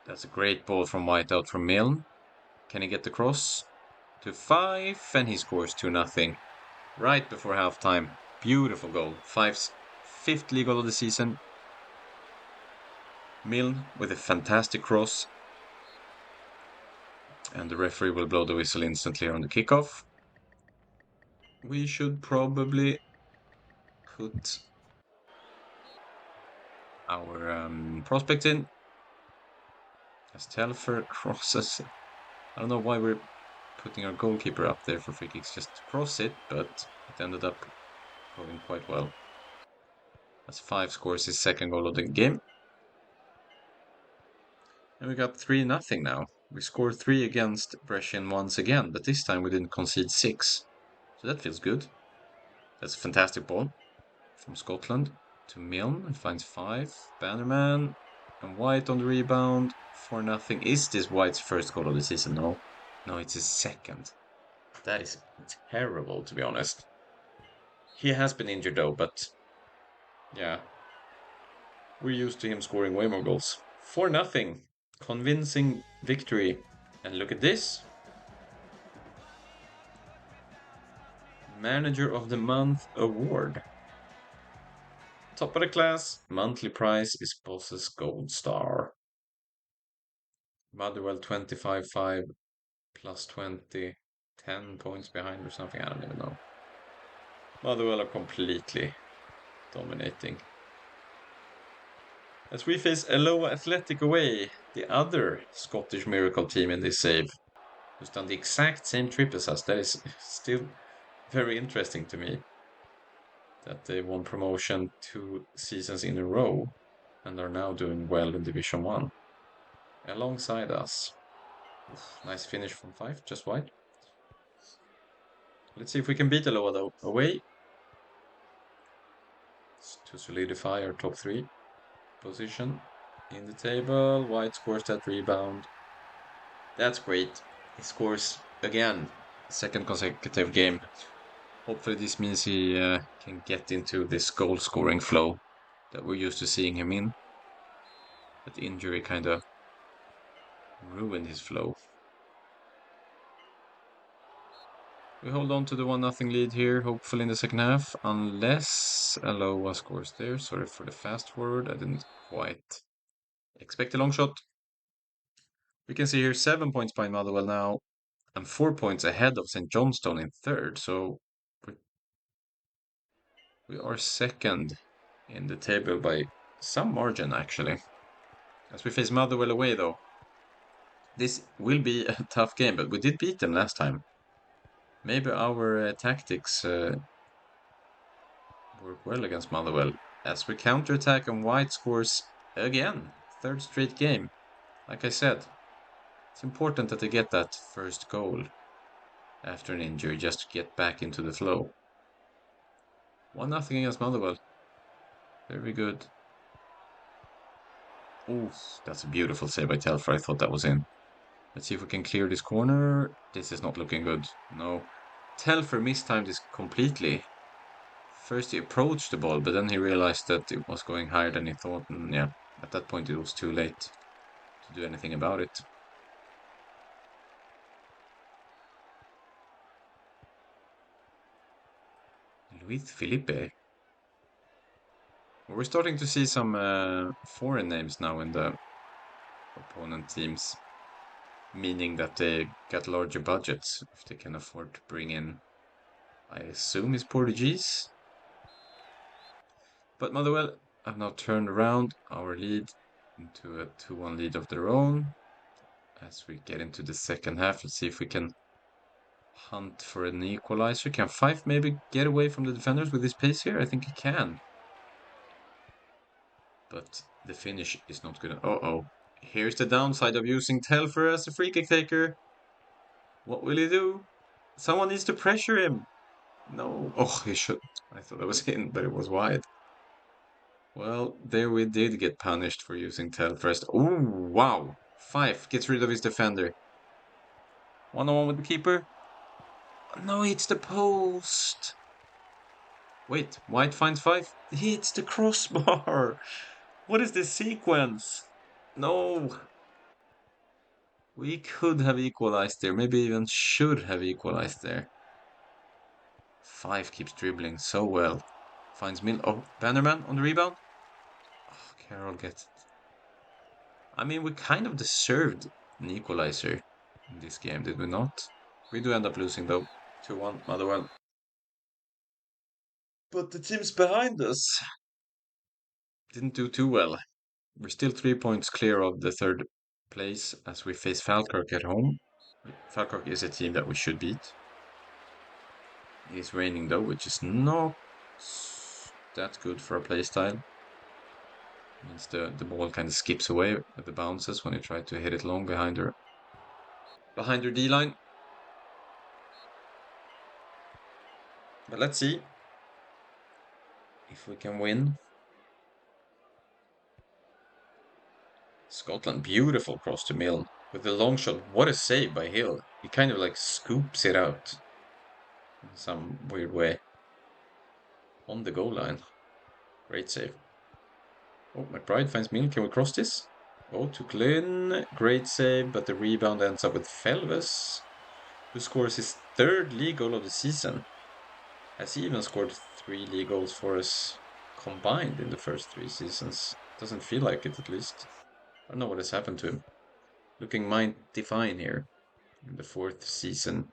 That's a great ball from White out from Milne. Can he get the cross? To Fife, and he scores 2-0 right before halftime. Beautiful goal. Fife's fifth league goal of the season. Milne with a fantastic cross. And the referee will blow the whistle instantly on the kickoff. We should probably put our prospects in. As Telfer crosses. I don't know why we're putting our goalkeeper up there for free kicks just to cross it, but it ended up going quite well. As Fife scores his second goal of the game. And we got 3-0 now. We scored 3 against Brescia once again, but this time we didn't concede 6. So that feels good. That's a fantastic ball from Scotland to Milne. It finds 5. Bannerman and White on the rebound. 4-0. Is this White's first goal of the season? No. No, it's his second. That is terrible, to be honest. He has been injured though, but yeah. We're used to him scoring way more goals. 4-0. Convincing victory. And look at this. Manager of the Month award. Top of the class. Monthly prize is Boss's Gold Star. Motherwell 25-5 plus 20. 10 points behind or something. I don't even know. Motherwell are completely dominating. As we face Alloa Athletic away, the other Scottish miracle team in this save, who's done the exact same trip as us. That is still very interesting to me. That they won promotion 2 seasons in a row and are now doing well in Division 1. Alongside us. Oof, nice finish from Fife, just wide. Let's see if we can beat Alloa though. Away. To solidify our top 3 position in the table. White scores that rebound. That's great. He scores again. Second consecutive game. Hopefully this means he can get into this goal scoring flow that we're used to seeing him in. But the injury kind of ruined his flow. We hold on to the 1-0 lead here, hopefully in the second half, unless Aloha scores there. Sorry for the fast forward, I didn't quite expect a long shot. We can see here 7 points behind Motherwell now, and 4 points ahead of St. Johnstone in third, so we are second in the table by some margin, actually. As we face Motherwell away, though. This will be a tough game, but we did beat them last time. Maybe our tactics work well against Motherwell. As we counterattack and White scores again. Third straight game. Like I said, it's important that they get that first goal after an injury just to get back into the flow. 1-0 against Motherwell. Very good. Ooh, that's a beautiful save by Telfer. I thought that was in. Let's see if we can clear this corner. This is not looking good. No. Telfer mistimed this completely. First he approached the ball, but then he realized that it was going higher than he thought. And yeah, at that point it was too late to do anything about it. Luis Felipe. We're starting to see some foreign names now in the opponent teams, meaning that they get larger budgets if they can afford to bring in, I assume, is Portuguese. But Motherwell have now turned around our lead into a 2-1 lead of their own. As we get into the second half, let's see if we can hunt for an equalizer. Can Fife maybe get away from the defenders with his pace here? I think he can. But the finish is not good. Uh-oh. Here's the downside of using Telfer as a free kick taker. What will he do? Someone needs to pressure him. No. Oh, he should. I thought that was in, but it was wide. Well, there we did get punished for using Telfer. Oh, wow. Fife gets rid of his defender. 1-on-1 with the keeper. No, it's the post. Wait, White finds Fife. He hits the crossbar. What is this sequence? No. We could have equalized there. Maybe even should have equalized there. Fife keeps dribbling so well. Finds Mill. Oh, Bannerman on the rebound. Oh, Carroll gets it. I mean, we kind of deserved an equalizer in this game, did we not? We do end up losing though. 2-1, Motherwell. But the teams behind us didn't do too well. We're still 3 points clear of the third place as we face Falkirk at home. Falkirk is a team that we should beat. It is raining though, which is not that good for a playstyle. Means the ball kind of skips away at the bounces when you try to hit it long behind her D-line. But let's see if we can win. Scotland, beautiful cross to Milne with the long shot. What a save by Hill. He kind of like scoops it out in some weird way on the goal line. Great save. Oh, McBride finds Milne. Can we cross this? Oh, to Glynn. Great save, but the rebound ends up with Felves, who scores his third league goal of the season. Has he even scored 3 league goals for us combined in the first 3 seasons? Doesn't feel like it, at least. I don't know what has happened to him. Looking mighty fine here in the 4th season.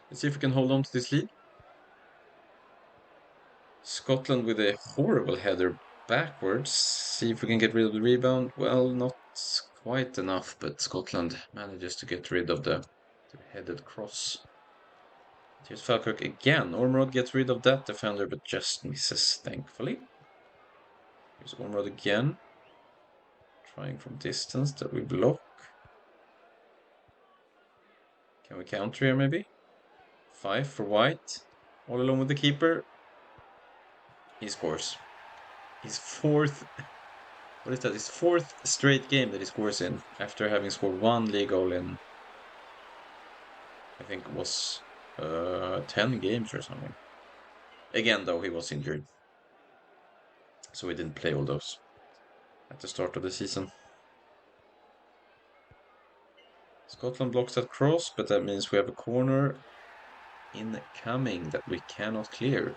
Let's see if we can hold on to this lead. Scotland with a horrible header backwards. See if we can get rid of the rebound. Well, not quite enough, but Scotland manages to get rid of the headed cross. Here's Falkirk again. Ormerod gets rid of that defender, but just misses, thankfully. Here's Ormerod again. Trying from distance that we block. Can we counter here, maybe? 5 for White. All alone with the keeper. He scores. His 4th... What is that? His 4th straight game that he scores in. After having scored 1 league goal in... I think it was 10 games or something. Again, though, he was injured. So he didn't play all those at the start of the season. Scotland blocks that cross, but that means we have a corner incoming that we cannot clear.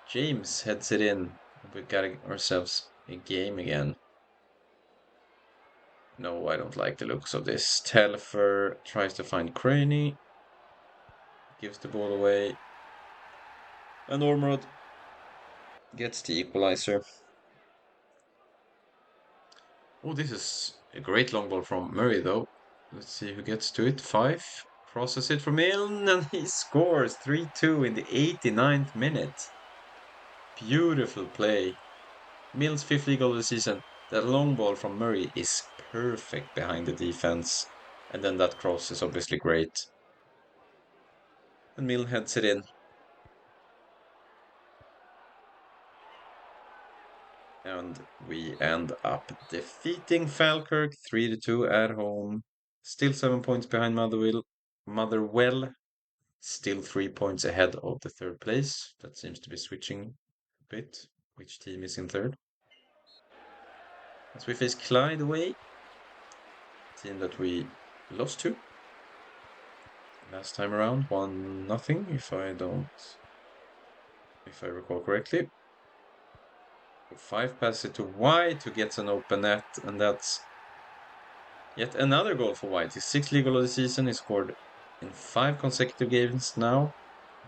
James heads it in. We got ourselves a game again. No, I don't like the looks of this. Telfer tries to find Craney. Gives the ball away. And Ormerod gets the equalizer. Oh, this is a great long ball from Murray, though. Let's see who gets to it. Fife crosses it from Milne, and he scores 3-2 in the 89th minute. Beautiful play. Milne's fifth league of the season. That long ball from Murray is perfect behind the defense. And then that cross is obviously great. And Milne heads it in. And we end up defeating Falkirk 3-2 at home. Still 7 points behind Motherwell. Still 3 points ahead of the third place. That seems to be switching a bit. Which team is in third? As we face Clyde away. Team that we lost to last time around. 1-0 if I recall correctly. Five passes it to White, who gets an open net, and that's yet another goal for White. His sixth league goal of the season. He scored in 5 consecutive games now.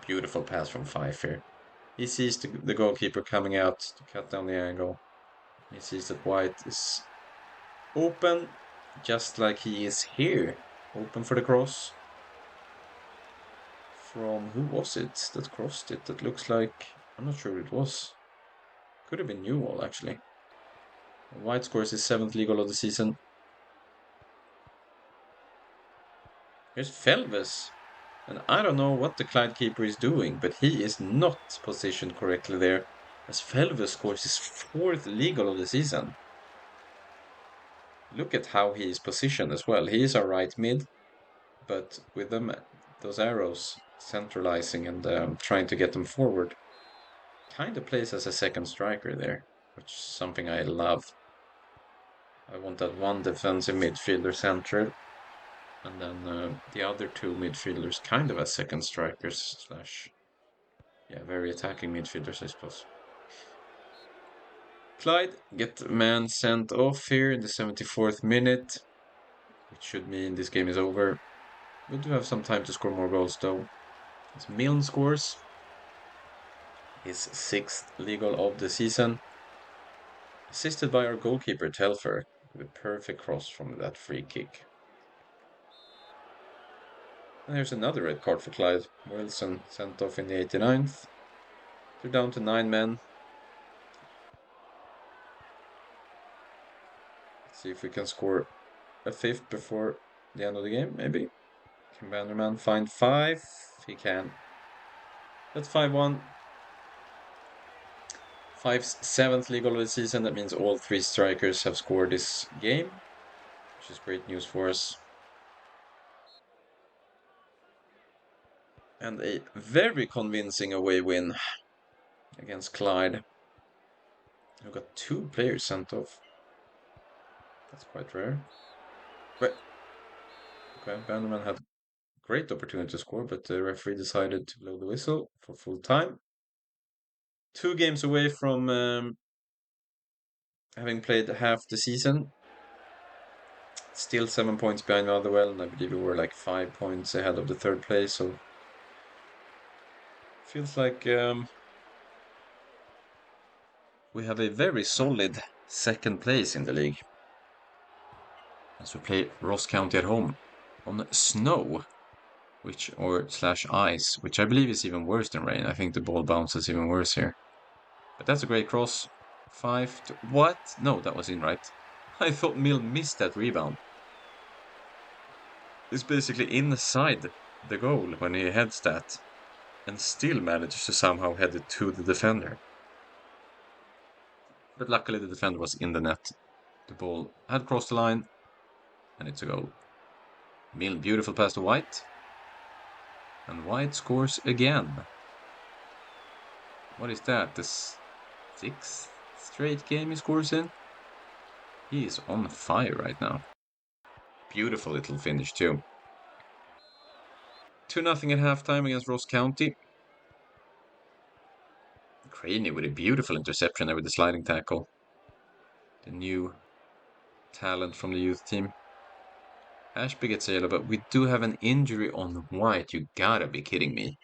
Beautiful pass from Fife here. He sees the goalkeeper coming out to cut down the angle. He sees that White is open, just like he is here. Open for the cross. From who was it that crossed it? That looks like, I'm not sure who it was. Could have been Newell, actually. White scores his 7th league goal of the season. Here's Felves. And I don't know what the Clyde keeper is doing, but he is not positioned correctly there, as Felves scores his 4th league goal of the season. Look at how he is positioned as well. He is our right mid, but with them, those arrows centralizing and trying to get them forward, kind of plays as a second striker there, which is something I love. I want that one defensive midfielder central, and then the other 2 midfielders kind of as second strikers slash, yeah, very attacking midfielders, I suppose. Clyde get man sent off here in the 74th minute, which should mean this game is over. We do have some time to score more goals though. As Milne scores his 6th league goal of the season, assisted by our goalkeeper Telfer with a perfect cross from that free kick. And here's another red card for Clyde. Wilson sent off in the 89th. They're down to 9 men. Let's see if we can score a 5th before the end of the game, maybe. Can Bannerman find 5? He can. That's 5-1. Five's 7th league goal of the season. That means all 3 strikers have scored this game, which is great news for us. And a very convincing away win against Clyde, who got 2 players sent off. That's quite rare. But okay, Bannerman had great opportunity to score, but the referee decided to blow the whistle for full time. 2 games away from having played half the season. Still 7 points behind Motherwell, and I believe we were like 5 points ahead of the 3rd place, so feels like we have a very solid 2nd place in the league. As we play Ross County at home on snow, slash ice, which I believe is even worse than rain. I think the ball bounces even worse here. But that's a great cross. 5 to... What? No, that was in right. I thought Milne missed that rebound. It's basically inside the goal when he heads that, and still manages to somehow head it to the defender. But luckily the defender was in the net. The ball had crossed the line, and it's a goal. Milne, beautiful pass to White. And White scores again. What is that? The sixth straight game he scores in? He is on fire right now. Beautiful little finish, too. 2-0 at halftime against Ross County. Craney with a beautiful interception there with the sliding tackle. The new talent from the youth team. Ashby gets a yellow, but we do have an injury on White. You gotta be kidding me.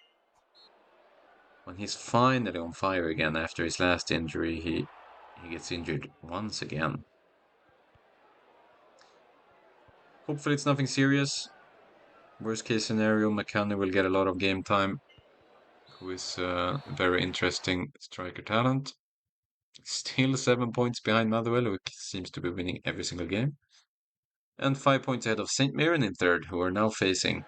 When he's finally on fire again after his last injury, he gets injured once again. Hopefully it's nothing serious. Worst case scenario, McCanny will get a lot of game time, who is a very interesting striker talent. Still 7 points behind Motherwell, who seems to be winning every single game. And 5 points ahead of St. Mirren in third, who are now facing.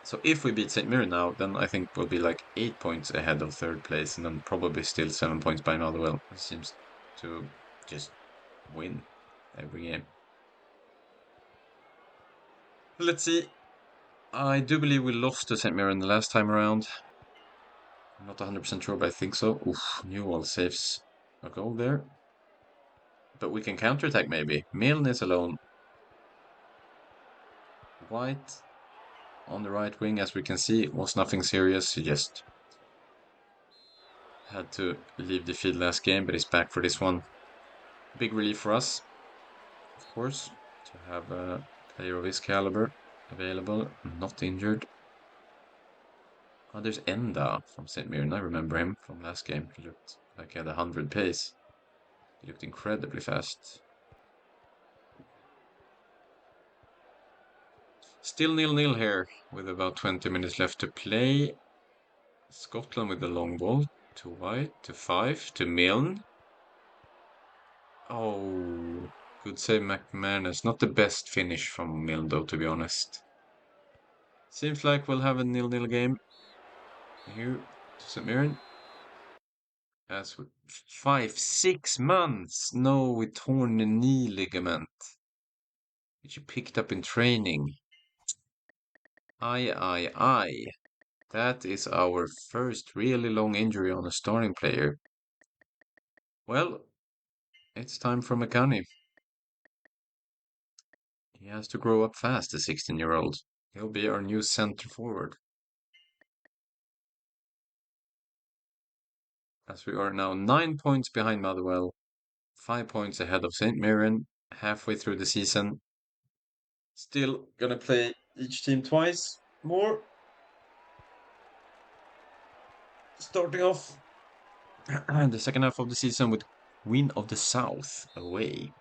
So if we beat St. Mirren now, then I think we'll be like 8 points ahead of third place, and then probably still 7 points behind Motherwell. It seems to just win every game. Let's see. I do believe we lost to St. Mirren the last time around. I'm not 100% sure, but I think so. Oof, Newell saves a goal there. But we can counterattack maybe. Milne is alone. White on the right wing, as we can see, it was nothing serious. He just had to leave the field last game, but he's back for this one. Big relief for us, of course, to have a player of his caliber available, not injured. Oh, there's Enda from St. Mirren. I remember him from last game. He looked like he had 100 pace. He looked incredibly fast. Still 0-0 here, with about 20 minutes left to play. Scotland with the long ball. To White, to Fife, to Milne. Oh, good save McManus. Not the best finish from Milne, though, to be honest. Seems like we'll have a 0-0 game here to St. Mirren. As with 5-6 months. No, with torn knee ligament, which you picked up in training. Aye. That is our first really long injury on a starting player. Well, it's time for McCanny. He has to grow up fast, the 16-year-old. He'll be our new centre forward. As we are now 9 points behind Motherwell, 5 points ahead of St. Mirren, halfway through the season. Still gonna play each team twice more. Starting off the second half of the season with Queen of the South away.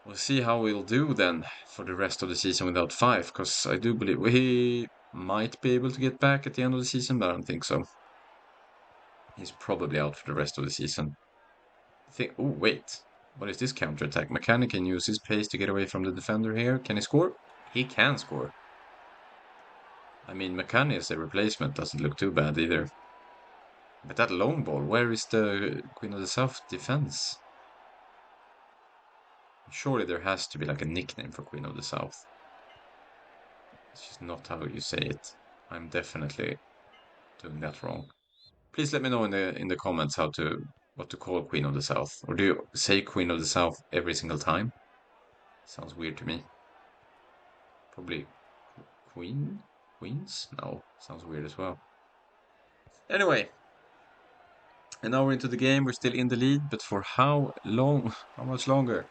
We'll see how we'll do then for the rest of the season without Fife, because I do believe we might be able to get back at the end of the season, but I don't think so. He's probably out for the rest of the season. Oh, wait. What is this counterattack? Mechanic can use his pace to get away from the defender here. Can he score? He can score. I mean, Mechanic as a replacement doesn't look too bad either. But that long ball, where is the Queen of the South defense? Surely there has to be like a nickname for Queen of the South. It's just not how you say it. I'm definitely doing that wrong. Please let me know in the comments what to call Queen of the South. Or do you say Queen of the South every single time? Sounds weird to me. Probably Queen? Queens? No, sounds weird as well. Anyway, an hour into the game, we're still in the lead, but for how long? How much longer?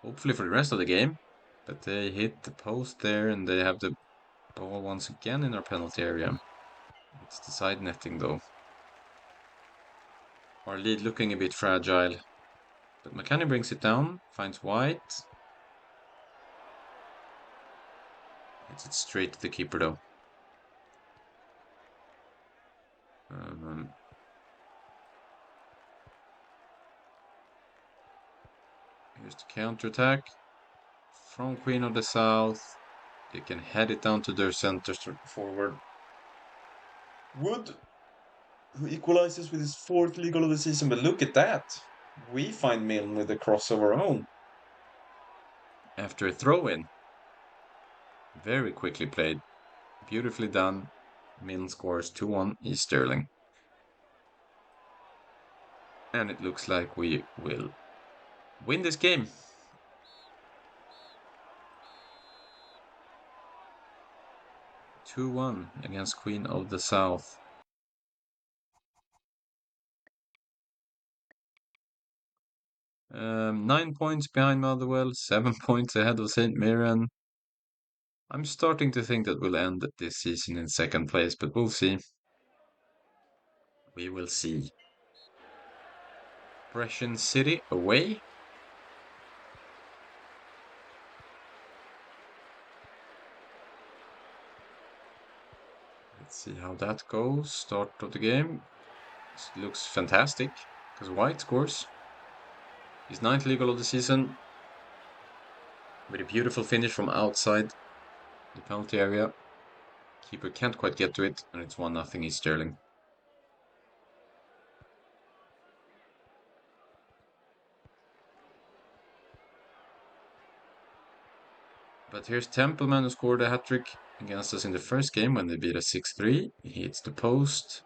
Hopefully for the rest of the game. But they hit the post there, and they have the ball once again in our penalty area. It's the side netting, though. Our lead looking a bit fragile. But McCanny brings it down, finds White. Hits it straight to the keeper, though. Here's the counter-attack from Queen of the South. They can head it down to their center forward. Wood, who equalizes with his fourth league goal of the season, but look at that. We find Milne with a cross of our own after a throw-in. Very quickly played. Beautifully done. Milne scores 2-1 East Stirling. And it looks like we will win this game. 2-1 against Queen of the South. Um, 9 points behind Motherwell, 7 points ahead of St. Mirren. I'm starting to think that we'll end this season in second place, but we'll see. We will see. Brescia City away. Let's see how that goes. Start of the game. It looks fantastic because White scores his ninth league goal of the season with a beautiful finish from outside the penalty area. Keeper can't quite get to it, and it's 1-0 East Stirling. But here's Templeman, who scored a hat-trick against us in the first game when they beat us 6-3. He hits the post,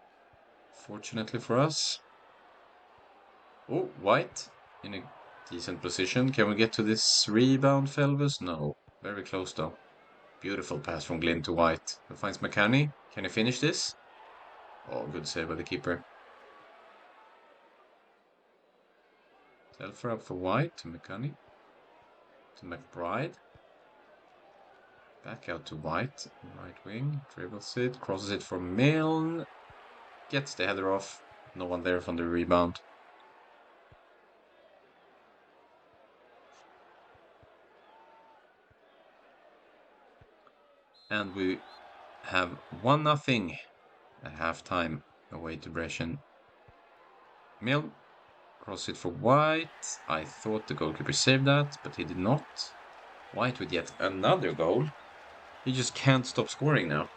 fortunately for us. Oh, White in a decent position. Can we get to this rebound, Felvis? No. Very close, though. Beautiful pass from Glynn to White. Who finds McCanny? Can he finish this? Oh, good save by the keeper. Telfer up for White to McCanny. To McBride. Back out to White. Right wing. Dribbles it. Crosses it for Milne. Gets the header off. No one there from the rebound. And we have 1-0 at halftime away to Brescia. Milne. Cross it for White. I thought the goalkeeper saved that, but he did not. White with yet another goal. He just can't stop scoring now.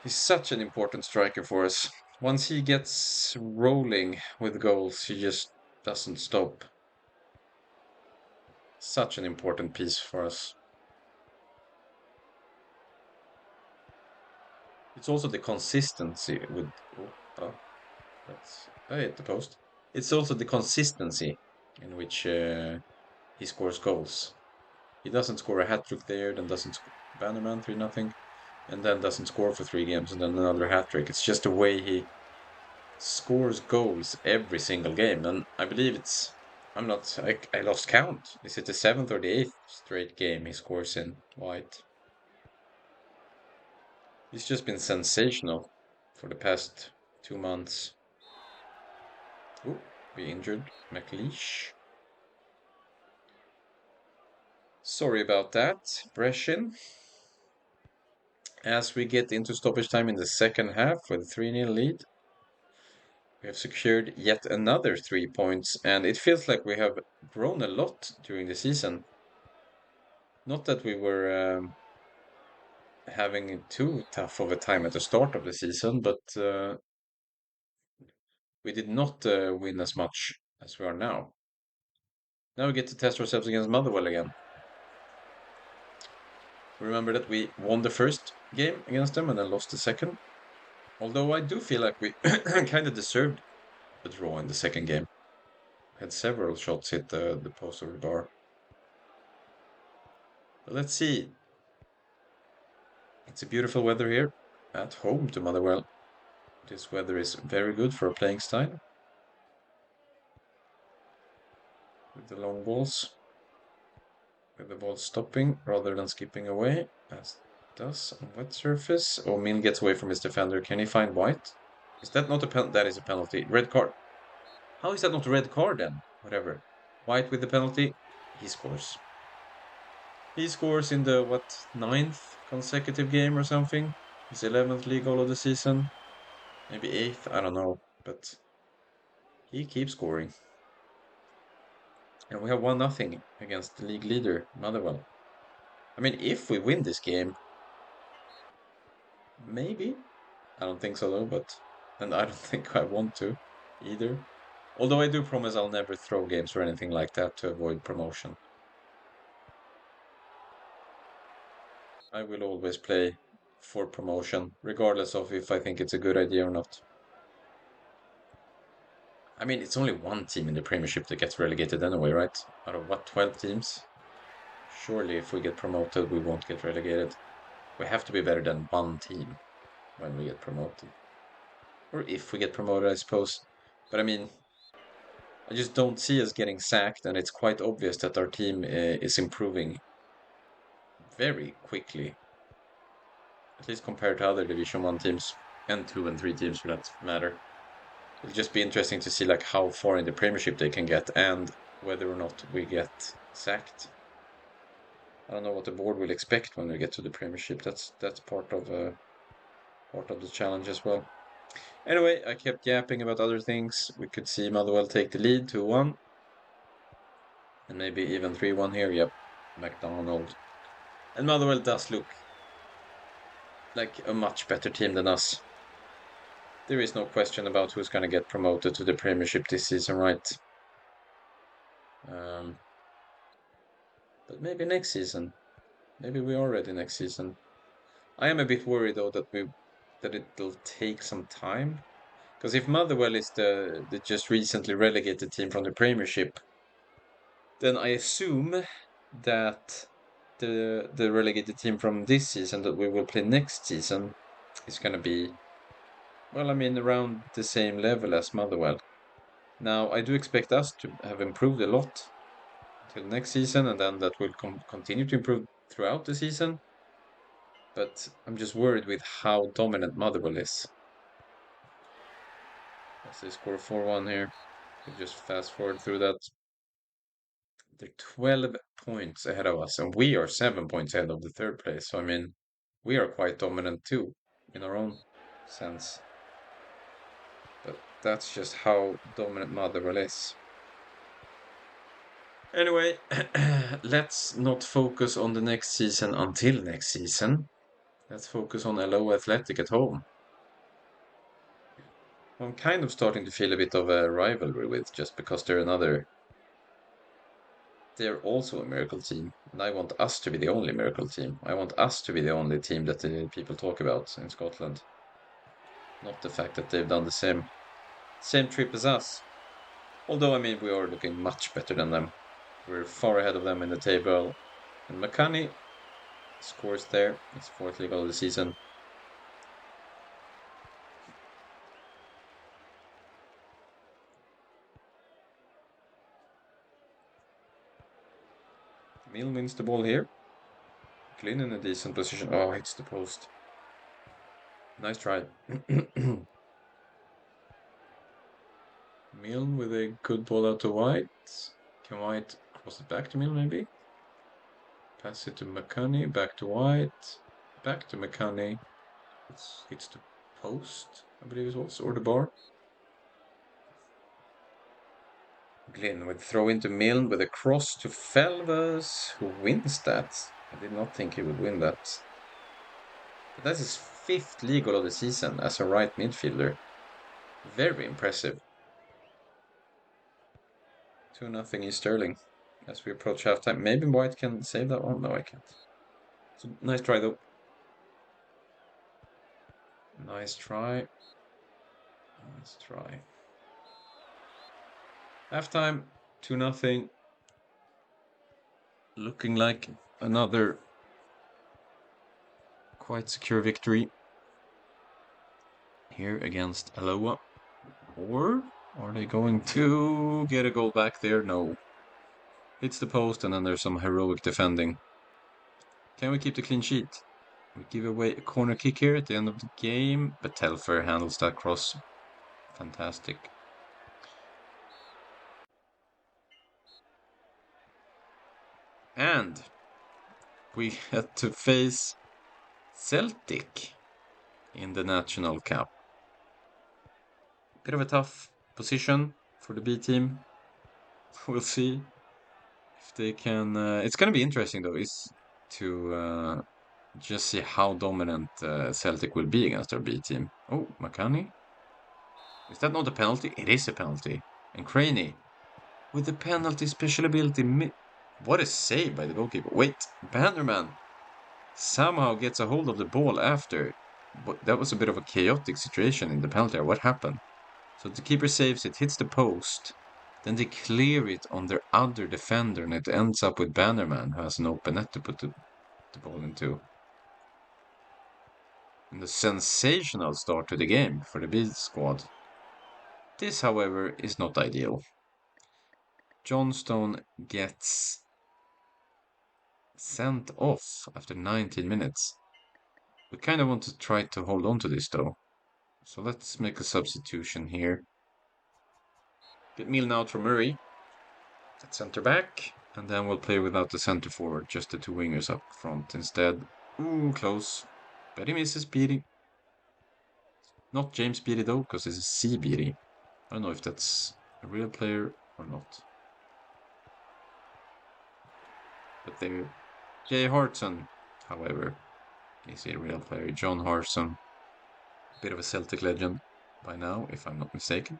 He's such an important striker for us. Once he gets rolling with goals, he just doesn't stop. Such an important piece for us. It's also the consistency with. I hit the post. It's also the consistency in which he scores goals. He doesn't score a hat trick there, then doesn't Bannerman 3-0, and then doesn't score for 3 games, and then another hat trick. It's just the way he scores goals every single game, and I believe it's. I'm not. I lost count. Is it the seventh or the eighth straight game he scores in White? He's just been sensational for the past 2 months. Oh, we injured McLeish. Sorry about that, Brescian. As we get into stoppage time in the second half with a 3-0 lead, we have secured yet another 3 points, and it feels like we have grown a lot during the season. Not that we were having too tough of a time at the start of the season, but we did not win as much as we are now. Now we get to test ourselves against Motherwell again. Remember that we won the first game against them and then lost the second. Although I do feel like we kind of deserved a draw in the second game. Had several shots hit the post or the bar. But let's see. It's a beautiful weather here at home to Motherwell. This weather is very good for a playing style. With the long balls. With the ball stopping rather than skipping away, as it does on wet surface. Oh, Min gets away from his defender. Can he find White? Is that not a penalty? That is a penalty. Red card. How is that not a red card then? Whatever. White with the penalty. He scores. He scores in the, what, ninth consecutive game or something? His 11th league goal of the season. Maybe 8th, I don't know. But he keeps scoring. And we have 1-0 against the league leader, Motherwell. I mean, if we win this game, maybe. I don't think so though, and I don't think I want to either. Although I do promise I'll never throw games or anything like that to avoid promotion. I will always play for promotion, regardless of if I think it's a good idea or not. I mean, it's only one team in the Premiership that gets relegated anyway, right? Out of what, 12 teams? Surely if we get promoted, we won't get relegated. We have to be better than one team when we get promoted. Or if we get promoted, I suppose. But I mean, I just don't see us getting sacked, and it's quite obvious that our team is improving very quickly, at least compared to other Division 1 teams, and 2 and 3 teams for that matter. It'll just be interesting to see like how far in the Premiership they can get, and whether or not we get sacked. I don't know what the board will expect when we get to the Premiership. That's part of the challenge as well. Anyway, I kept yapping about other things. We could see Motherwell take the lead 2-1. And maybe even 3-1 here. Yep. McDonald. And Motherwell does look like a much better team than us. There is no question about who's going to get promoted to the Premiership this season, right? Um, but maybe next season. Maybe we are ready next season. I am a bit worried though that it'll take some time. Because if Motherwell is the just recently relegated team from the Premiership, then I assume that the relegated team from this season that we will play next season is going to be, well, I mean, around the same level as Motherwell. Now, I do expect us to have improved a lot till next season, and then that will continue to improve throughout the season. But I'm just worried with how dominant Motherwell is. As they score 4-1 here, we just fast forward through that. They're 12 points ahead of us, and we are 7 points ahead of the third place. So, I mean, we are quite dominant too, in our own sense. But that's just how dominant Motherwell is. Anyway, let's not focus on the next season until next season. Let's focus on LO Athletic at home. I'm kind of starting to feel a bit of a rivalry with just because they're also a miracle team. And I want us to be the only miracle team. I want us to be the only team that the people talk about in Scotland. Not the fact that they've done the same trip as us. Although, I mean, we are looking much better than them. We're far ahead of them in the table. And McCanny scores there. His fourth league goal of the season. Mill wins the ball here. Glynn in a decent position. Oh, hits the post. Nice try. Milne with a good ball out to White. Can White cross it back to Milne maybe? Pass it to McCanny. Back to White. Back to McCanny. Hits the post, I believe it was, or the bar. Glynn with throw into Milne with a cross to Felvers, who wins that. I did not think he would win that. But that's his fifth league goal of the season as a right midfielder. Very impressive. 2-0 East Stirling as we approach halftime. Maybe White can save that one. No, I can't. So, nice try, though. Nice try. Nice try. Halftime, 2-0. Looking like another quite secure victory here against Aloha. Or are they going to get a goal back there? No. Hits the post, and then there's some heroic defending. Can we keep the clean sheet? We give away a corner kick here at the end of the game, but Telfer handles that cross. Fantastic. And we had to face Celtic in the National Cup. Bit of a tough position for the B team. We'll see if they can. It's going to be interesting though, is to just see how dominant Celtic will be against our B team. Oh, McCanny. Is that not a penalty? It is a penalty. And Craney with the penalty special ability. What a save by the goalkeeper. Wait, Bannerman somehow gets a hold of the ball after. But that was a bit of a chaotic situation in the penalty area. What happened? So the keeper saves it, hits the post. Then they clear it on their other defender, and it ends up with Bannerman, who has an open net to put the ball into. And a sensational start to the game for the B squad. This, however, is not ideal. Johnstone gets sent off after 19 minutes. We kind of want to try to hold on to this, though. So let's make a substitution here. Get Milne out for Murray at centre back. And then we'll play without the centre forward, just the two wingers up front instead. Ooh, close. Betty misses Beatty. Not James Beatty, though, because this is C Beatty. I don't know if that's a real player or not. But there. Jay Hartson, however, is a real player. John Hartson. Bit of a Celtic legend by now, if I'm not mistaken.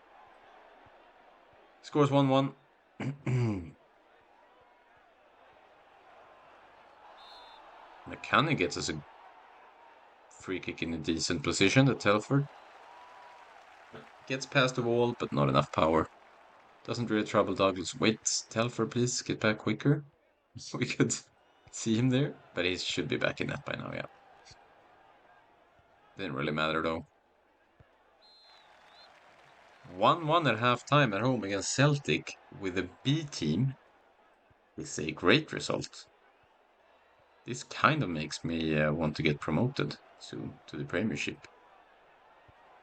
Scores 1-1. McCanny gets us a free kick in a decent position at Telford. Gets past the wall, but not enough power. Doesn't really trouble Douglas. Wait, Telford, please get back quicker. We could see him there, but he should be back in that by now, yeah. Didn't really matter though. 1-1 at halftime at home against Celtic with a B team is a great result. This kind of makes me want to get promoted soon to the Premiership.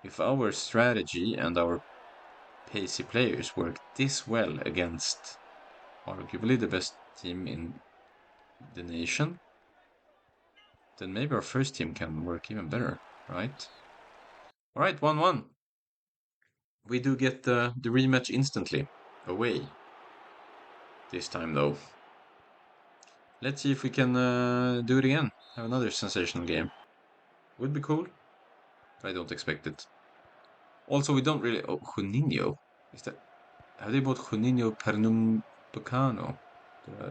If our strategy and our pacey players work this well against arguably the best team in the nation, then maybe our first team can work even better, right? All right, 1-1. We do get the rematch instantly. Away. This time, though. Let's see if we can do it again. Have another sensational game. Would be cool. But I don't expect it. Also, we don't really... Oh, Juninho. Is that... Have they bought Juninho Pernambucano?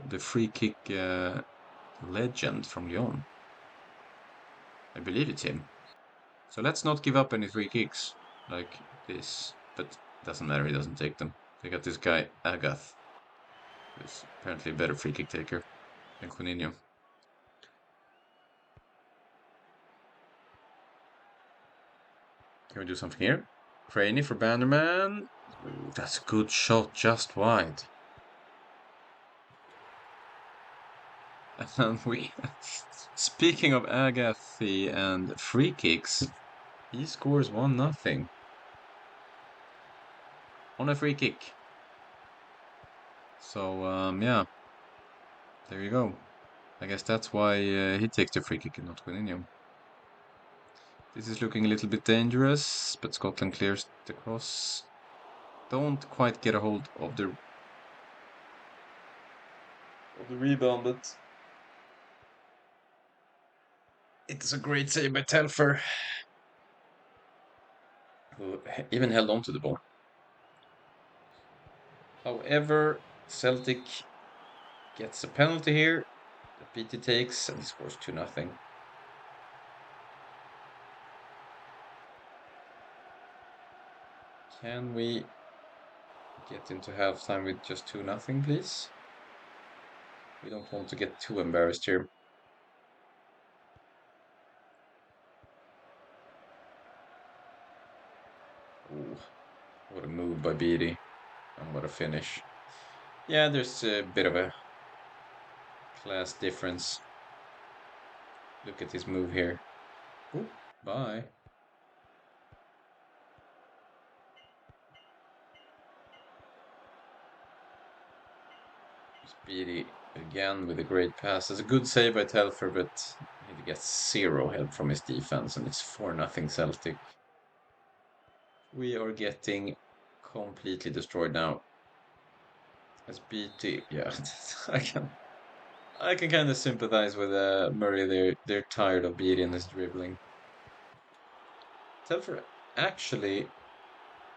The free kick legend from Lyon. I believe it's him. So let's not give up any free kicks like this. But doesn't matter, he doesn't take them. They got this guy, Agath, who's apparently a better free kick taker than Juninho. Can we do something here? Craney for Bannerman. Ooh, that's a good shot, just wide. And we... Speaking of Agathy and free kicks, he scores 1-0 on a free kick. So, yeah. There you go. I guess that's why he takes the free kick and not Juninho. This is looking a little bit dangerous, but Scotland clears the cross. Don't quite get a hold of the rebound, but it's a great save by Telfer, who even held on to the ball. However, Celtic gets a penalty here that BT takes, and he scores 2-0. Can we get into halftime with just 2-0, please? We don't want to get too embarrassed here. Ooh, what a move by Beatty, and what a finish. Yeah, there's a bit of a class difference. Look at his move here. Ooh, bye. Beatty again with a great pass. It's a good save by Telfer, but he gets zero help from his defense, and it's 4-0 Celtic. We are getting completely destroyed now. As BT, yeah, I can kind of sympathize with Murray. They're tired of Beatty and his dribbling. Telfer actually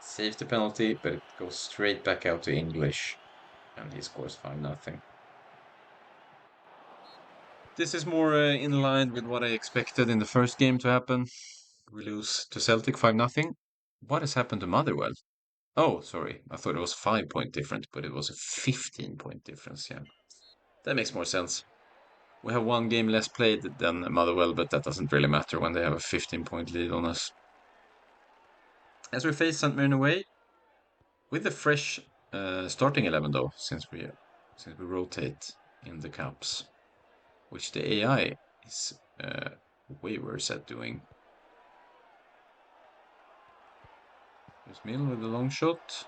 saves the penalty, but it goes straight back out to English, and he scores 5-0. This is more in line with what I expected in the first game to happen. We lose to Celtic 5-0. What has happened to Motherwell? Oh, sorry. I thought it was 5 point difference, but it was a 15 point difference. Yeah, that makes more sense. We have one game less played than Motherwell, but that doesn't really matter when they have a 15 point lead on us. As we face St. Mirren away, with the fresh starting 11 though, since we rotate in the cups, which the AI is way worse at doing. Here's Mill with the long shot.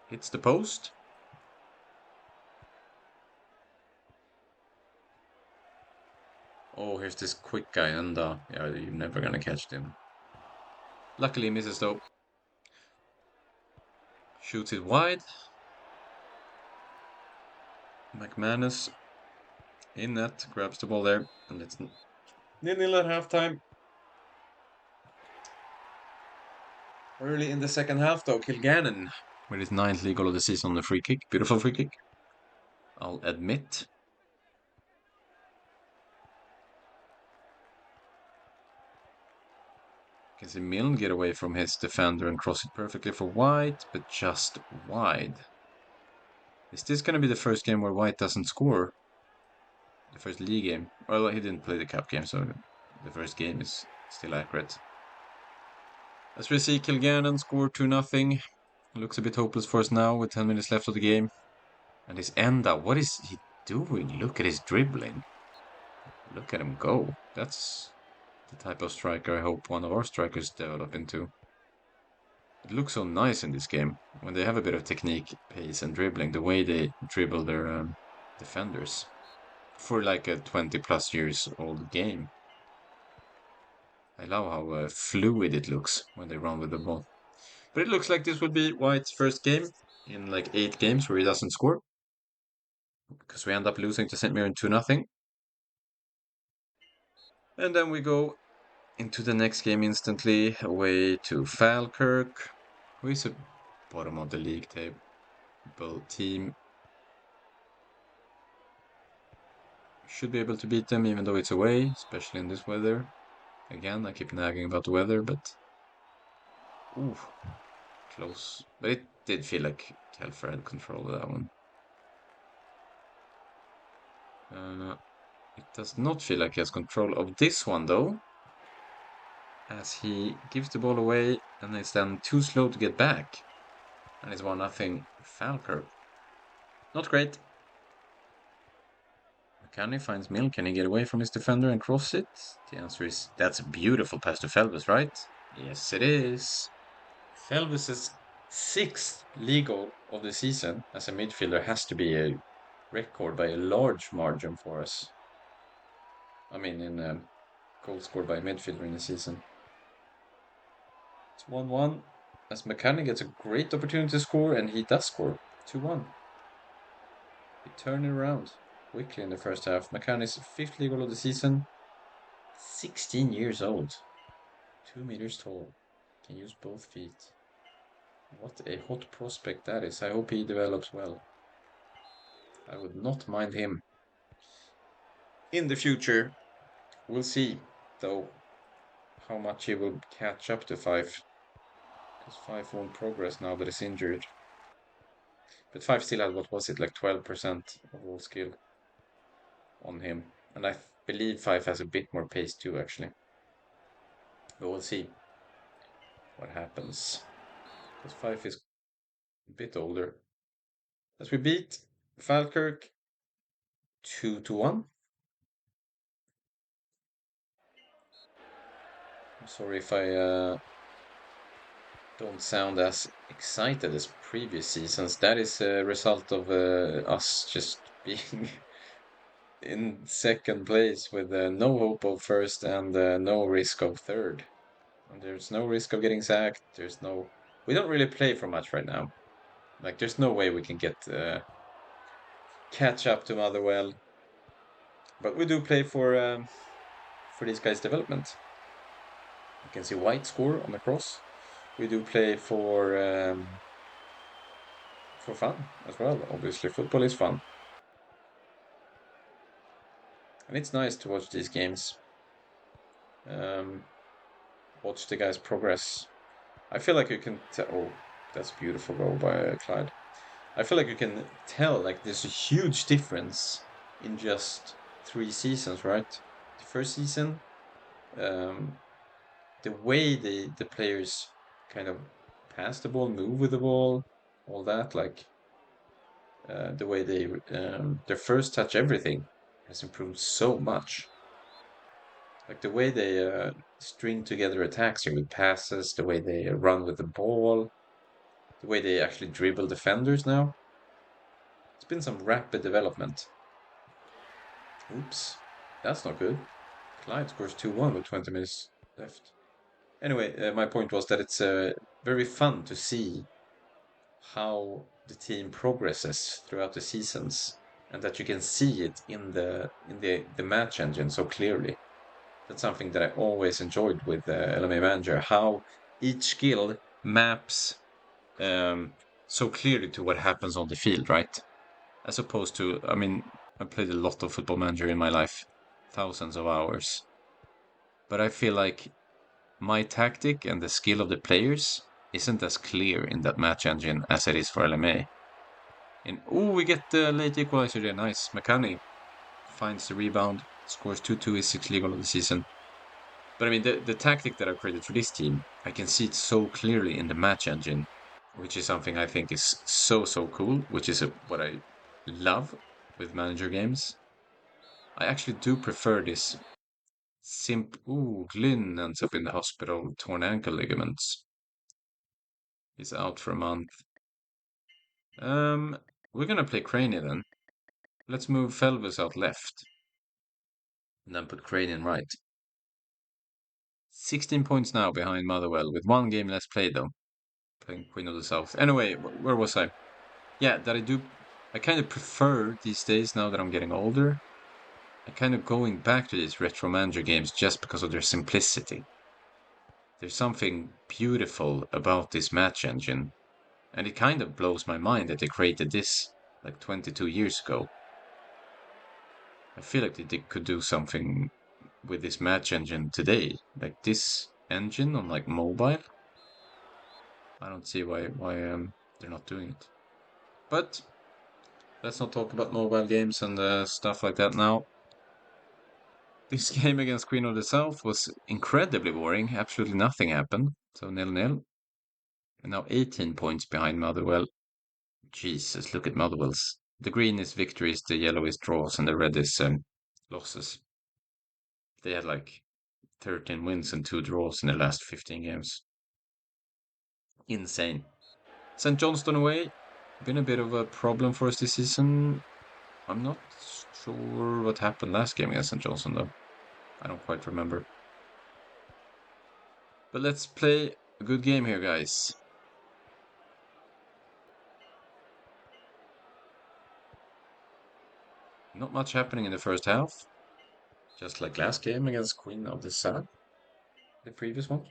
Hits the post. Oh, here's this quick guy, and yeah, you're never gonna catch him. Luckily, misses though. Shoots it wide. McManus in net, grabs the ball there, and it's 0-0 at halftime. Early in the second half, though, Kilgannon with his 9th league goal of the season on the free kick. Beautiful free kick, I'll admit. Can see Milne get away from his defender and cross it perfectly for White, but just wide. Is this going to be the first game where White doesn't score? The first league game? Well, he didn't play the cup game, so the first game is still accurate. As we see, Kilgannon score 2-0. Looks a bit hopeless for us now with 10 minutes left of the game. And his Enda, what is he doing? Look at his dribbling. Look at him go. That's the type of striker I hope one of our strikers develop into. It looks so nice in this game when they have a bit of technique, pace, and dribbling. The way they dribble their defenders for like a 20 plus years old game. I love how fluid it looks when they run with the ball. But it looks like this would be White's first game in like 8 games where he doesn't score. Because we end up losing to St. Mirren 2-0. And then we go into the next game instantly, away to Falkirk, who is a bottom of the league table team. Should be able to beat them even though it's away, especially in this weather. Again, I keep nagging about the weather, but... Ooh, close. But it did feel like Telfer had control of that one. It does not feel like he has control of this one, though. As he gives the ball away, and it's then too slow to get back. And it's 1-0 Falkirk. Not great. McCanny finds Mill. Can he get away from his defender and cross it? The answer is that's a beautiful pass to Felvis, right? Yes, it is. Felvis's 6th league goal of the season as a midfielder has to be a record by a large margin for us. I mean, in goal scored by a midfielder in the season. It's 1-1 as McCanny gets a great opportunity to score, and he does score. 2-1. He turned it around quickly in the first half. McCanny's 5th league goal of the season. 16 years old. 2 meters tall. Can use both feet. What a hot prospect that is. I hope he develops well. I would not mind him in the future. We'll see, though, how much he will catch up to 5. Because 5 won't progress now that he's injured. But 5 still had, what was it, like 12% of all skill on him. And I believe 5 has a bit more pace too, actually. But we'll see what happens. Because 5 is a bit older. As we beat Falkirk 2-1. I'm sorry if I don't sound as excited as previous seasons. That is a result of us just being in second place with no hope of first and no risk of third. And there's no risk of getting sacked. We don't really play for much right now. Like, there's no way we can get catch up to Motherwell. But we do play for these guys' development. You can see White score on the cross. We do play for fun as well. Obviously, football is fun. And it's nice to watch these games. Um, watch the guys progress. I feel like you can tell. Oh, that's a beautiful goal by Clyde. I feel like you can tell like there's a huge difference in just 3 seasons, right? The first season, um, the way the players kind of pass the ball, move with the ball, all that, like the way they their first touch, everything has improved so much. Like the way they string together attacks here with passes, the way they run with the ball, the way they actually dribble defenders now. It's been some rapid development. Oops, that's not good. Clyde scores 2-1 with 20 minutes left. Anyway, my point was that it's very fun to see how the team progresses throughout the seasons, and that you can see it in the match engine so clearly. That's something that I always enjoyed with LMA Manager, how each skill maps um, so clearly to what happens on the field, right? As opposed to, I mean, I played a lot of Football Manager in my life, thousands of hours, but I feel like my tactic and the skill of the players isn't as clear in that match engine as it is for LMA. And oh, we get the late equalizer there. Nice. McCanny finds the rebound, scores 2-2, his sixth league goal of the season. But I mean, the tactic that I've created for this team, I can see it so clearly in the match engine, which is something I think is so cool, which is what I love with manager games. I actually do prefer this Ooh, Glynn ends up in the hospital, torn ankle ligaments. He's out for a month. We're gonna play Craney then. Let's move Felvis out left, and then put Crane in right. 16 points now behind Motherwell, with 1 game less played though. Playing Queen of the South. Anyway, where was I? Yeah, that I do. I kind of prefer these days now that I'm getting older. I kind of going back to these retro manager games just because of their simplicity. There's something beautiful about this match engine, and it kind of blows my mind that they created this like 22 years ago. I feel like they could do something with this match engine today, like this engine on like mobile. I don't see why they're not doing it. But let's not talk about mobile games and stuff like that now. This game against Queen of the South was incredibly boring. Absolutely nothing happened. So 0-0. And now 18 points behind Motherwell. Jesus, look at Motherwell's. The green is victories, the yellow is draws, and the red is losses. They had like 13 wins and 2 draws in the last 15 games. Insane. St. Johnstone away. Been a bit of a problem for us this season. I'm not sure what happened last game against St. Johnstone, though. I don't quite remember. But let's play a good game here, guys. Not much happening in the first half. Just like last game against Queen of the South, the previous one.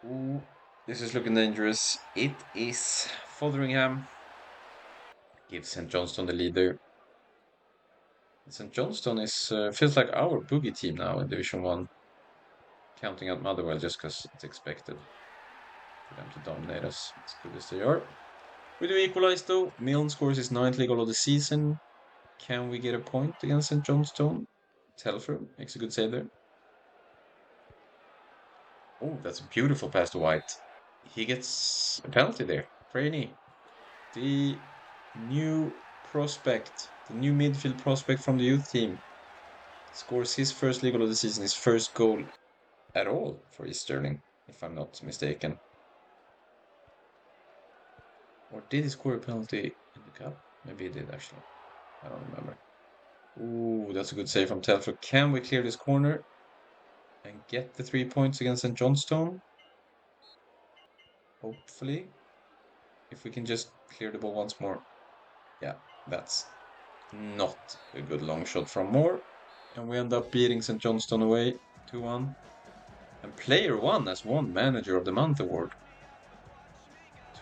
Ooh, this is looking dangerous. It is Fotheringham. Gives St. Johnstone the leader. St. Johnstone is feels like our boogie team now in Division 1. Counting out Motherwell just because it's expected for them to dominate us as good as they are. We do equalize though. Milne scores his 9th league goal of the season. Can we get a point against St. Johnstone? Telfer makes a good save there. Oh, that's a beautiful pass to White. He gets a penalty there. Craney, the new prospect, the new midfield prospect from the youth team, scores his first league goal of the season, his first goal at all for East Stirling, if I'm not mistaken. Or did he score a penalty in the cup? Maybe he did actually. I don't remember. Ooh, that's a good save from Telfer. Can we clear this corner and get the 3 points against St. Johnstone? Hopefully. If we can just clear the ball once more. Yeah, that's not a good long shot from Moore. And we end up beating St. Johnstone away 2-1. And player 1 has won Manager of the Month award.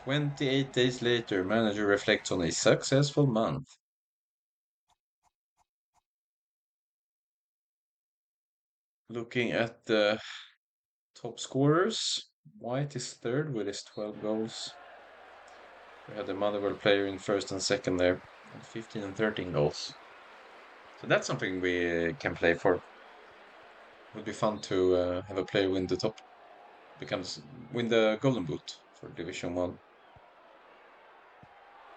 28 days later, manager reflects on a successful month. Looking at the top scorers, White is third with his 12 goals. We had the Motherwell player in first and second there, on 15 and 13 goals. So that's something we can play for. Would be fun to have a player win the top, win the Golden Boot for Division 1.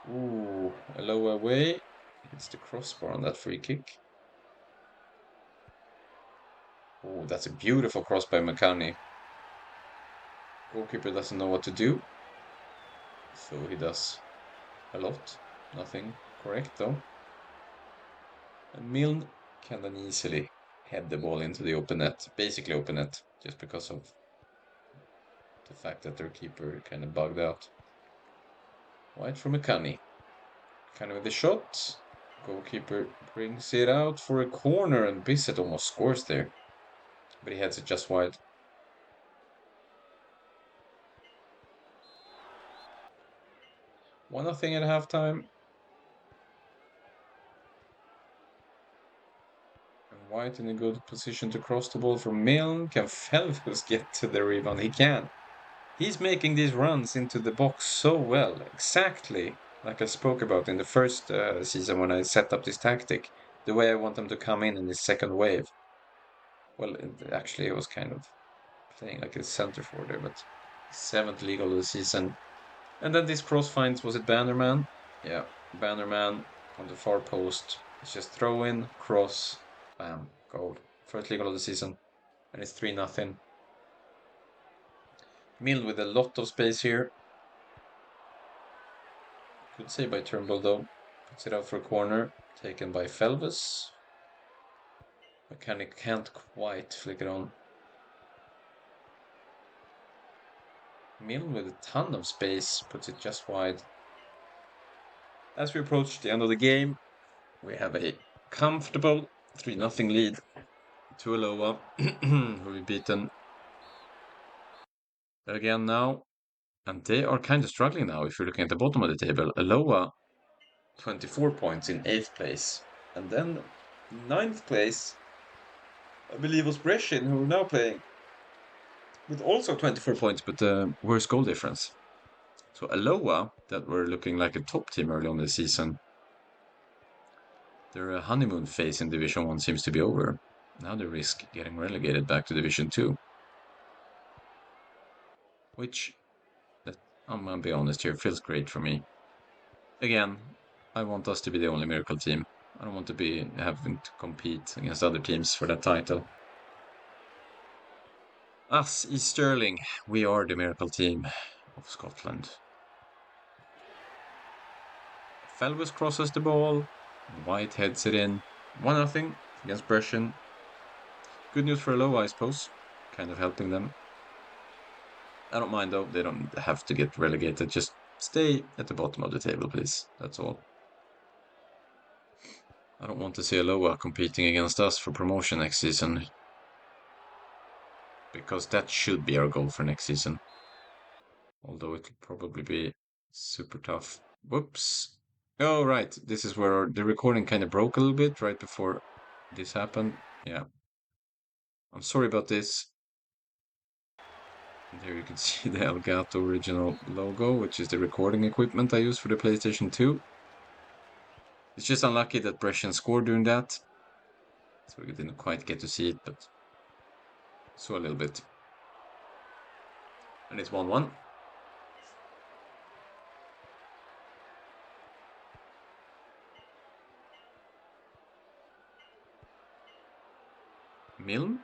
Ooh, a low away. Hits the crossbar on that free kick. Oh, that's a beautiful cross by McCanny. Goalkeeper doesn't know what to do, so he does a lot. Nothing correct though. And Milne can then easily head the ball into the open net, basically open net, just because of the fact that their keeper kind of bugged out. White from McCanny. Kind of with the shot. Goalkeeper brings it out for a corner, and Bissett almost scores there. But he heads it just wide. 1-0 at halftime. And White in a good position to cross the ball from Milne. Can Felvus get to the rebound? He can. He's making these runs into the box so well. Exactly like I spoke about in the first season when I set up this tactic. The way I want them to come in this second wave. Well, actually, it was kind of playing like a center forward there, but seventh league of the season. And then this cross finds, was it Bannerman? Yeah, Bannerman on the far post. It's just throw in, cross, bam, goal. First league of the season. And it's 3-0. Milne with a lot of space here. Good save by Turnbull though. Puts it out for a corner. Taken by Felvus. Mechanic can't quite flick it on. Milne with a ton of space. Puts it just wide. As we approach the end of the game, we have a comfortable 3-0 lead to Aloha, who we've beaten again now. And they are kind of struggling now if you're looking at the bottom of the table. Aloha, 24 points in 8th place. And then 9th place, I believe, was Brescia, who are now playing with also 24 points, but worse goal difference. So Aloha, that were looking like a top team early on the season, their honeymoon phase in Division 1 seems to be over. Now they risk getting relegated back to Division 2. Which, I'm gonna be honest here, feels great for me. Again, I want us to be the only miracle team. I don't want to be having to compete against other teams for that title. Us, East Stirling, we are the miracle team of Scotland. Felvus crosses the ball, White heads it in. 1-0 against Brescia. Good news for Aloha, I suppose. Kind of helping them. I don't mind though, they don't have to get relegated. Just stay at the bottom of the table, please. That's all. I don't want to see Aloha competing against us for promotion next season. Because that should be our goal for next season. Although it'll probably be super tough. Whoops. Oh, right. This is where the recording kind of broke a little bit right before this happened. Yeah. I'm sorry about this. And there you can see the Elgato original logo, which is the recording equipment I use for the PlayStation 2. It's just unlucky that Brescian scored during that. So we didn't quite get to see it, but saw a little bit. And it's 1-1. Milne?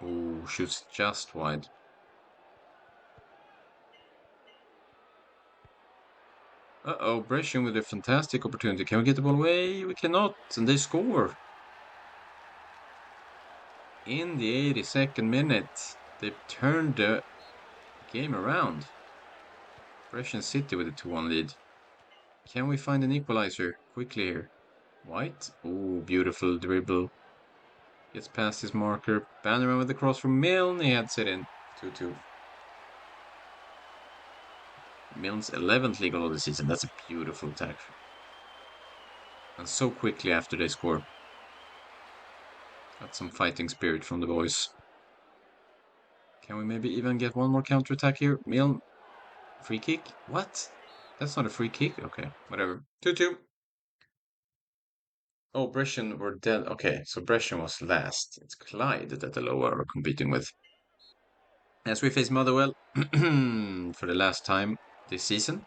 Oh, shoots just wide. Uh-oh, Brescian with a fantastic opportunity. Can we get the ball away? We cannot, and they score. In the 82nd minute, they've turned the game around. Brescian City with a 2-1 lead. Can we find an equalizer quickly here? White? Oh, beautiful dribble. Gets past his marker. Bannerman with the cross from Milne. He heads it in. 2-2. Milne's 11th league goal of the season. That's a beautiful attack. And so quickly after they score. Got some fighting spirit from the boys. Can we maybe even get one more counter-attack here? Milne, free kick? What? That's not a free kick? Okay, whatever. 2-2. Oh, Brescian were dead. Okay, so Brescian was last. It's Clyde that the lower are competing with. As we face Motherwell for the last time this season.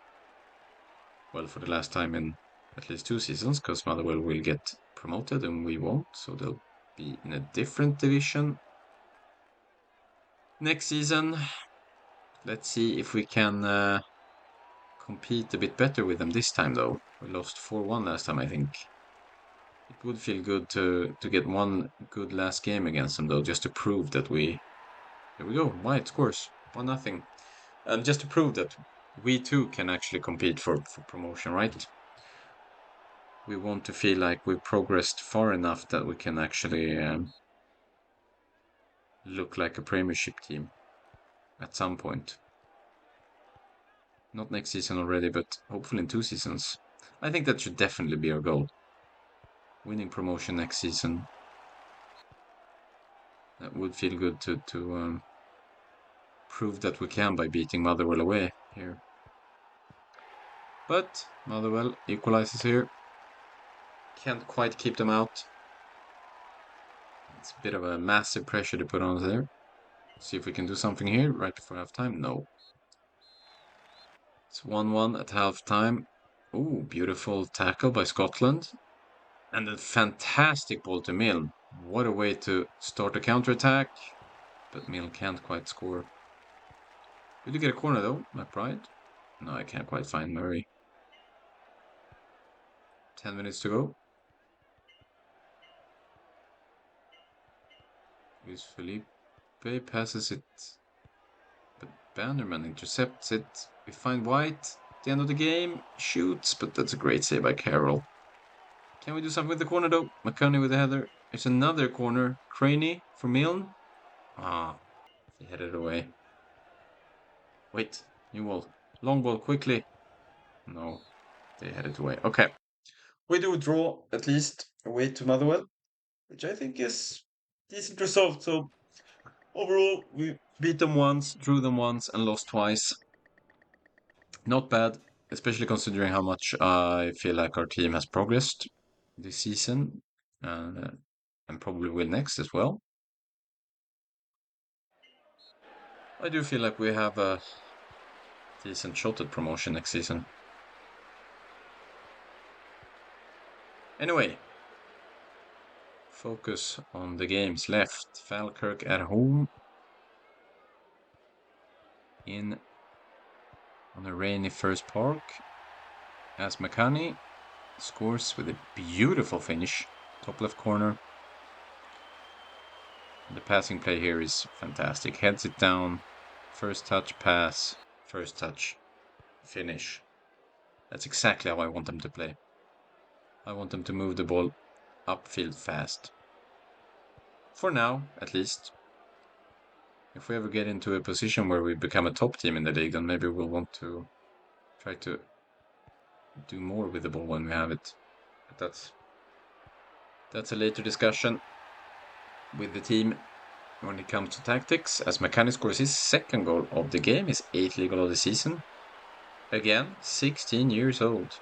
Well, for the last time in at least 2 seasons, because Motherwell will get promoted and we won't. So they'll be in a different division next season. Let's see if we can compete a bit better with them this time, though. We lost 4-1 last time, I think. It would feel good to get one good last game against them, though, just to prove that we... Here we go, White scores, 1-0. And just to prove that we too can actually compete for promotion, right? We want to feel like we've progressed far enough that we can actually look like a Premiership team at some point. Not next season already, but hopefully in 2 seasons. I think that should definitely be our goal. Winning promotion next season. That would feel good to prove that we can by beating Motherwell away here. But Motherwell equalizes here. Can't quite keep them out. It's a bit of a massive pressure to put on us there. See if we can do something here right before halftime. No. It's 1-1 at halftime. Ooh, beautiful tackle by Scotland. And a fantastic ball to Milne. What a way to start a counter-attack. But Milne can't quite score. Did you get a corner though, McBride? No, I can't quite find Murray. 10 minutes to go. Luis Felipe passes it. But Bannerman intercepts it. We find White. At the end of the game. Shoots, but that's a great save by Carroll. Can we do something with the corner though? McConney with the header. There's another corner. Craney for Milne. Ah, he headed away. Wait, new ball. Long ball, quickly. No, they headed away. Okay. We do draw, at least, away to Motherwell, which I think is decent result. So overall, we beat them once, drew them once, and lost twice. Not bad, especially considering how much I feel like our team has progressed this season, and probably will next as well. I do feel like we have a decent shot at promotion next season. Anyway, focus on the games left. Falkirk at home on a rainy First Park. As McCanney scores with a beautiful finish, top left corner. The passing play here is fantastic. Heads it down, first touch pass, first touch finish. That's exactly how I want them to play. I want them to move the ball upfield fast. For now, at least. If we ever get into a position where we become a top team in the league, then maybe we'll want to try to do more with the ball when we have it. But that's a later discussion with the team when it comes to tactics. As McCanney scores his second goal of the game, his 8th league goal of the season. Again, 16 years old,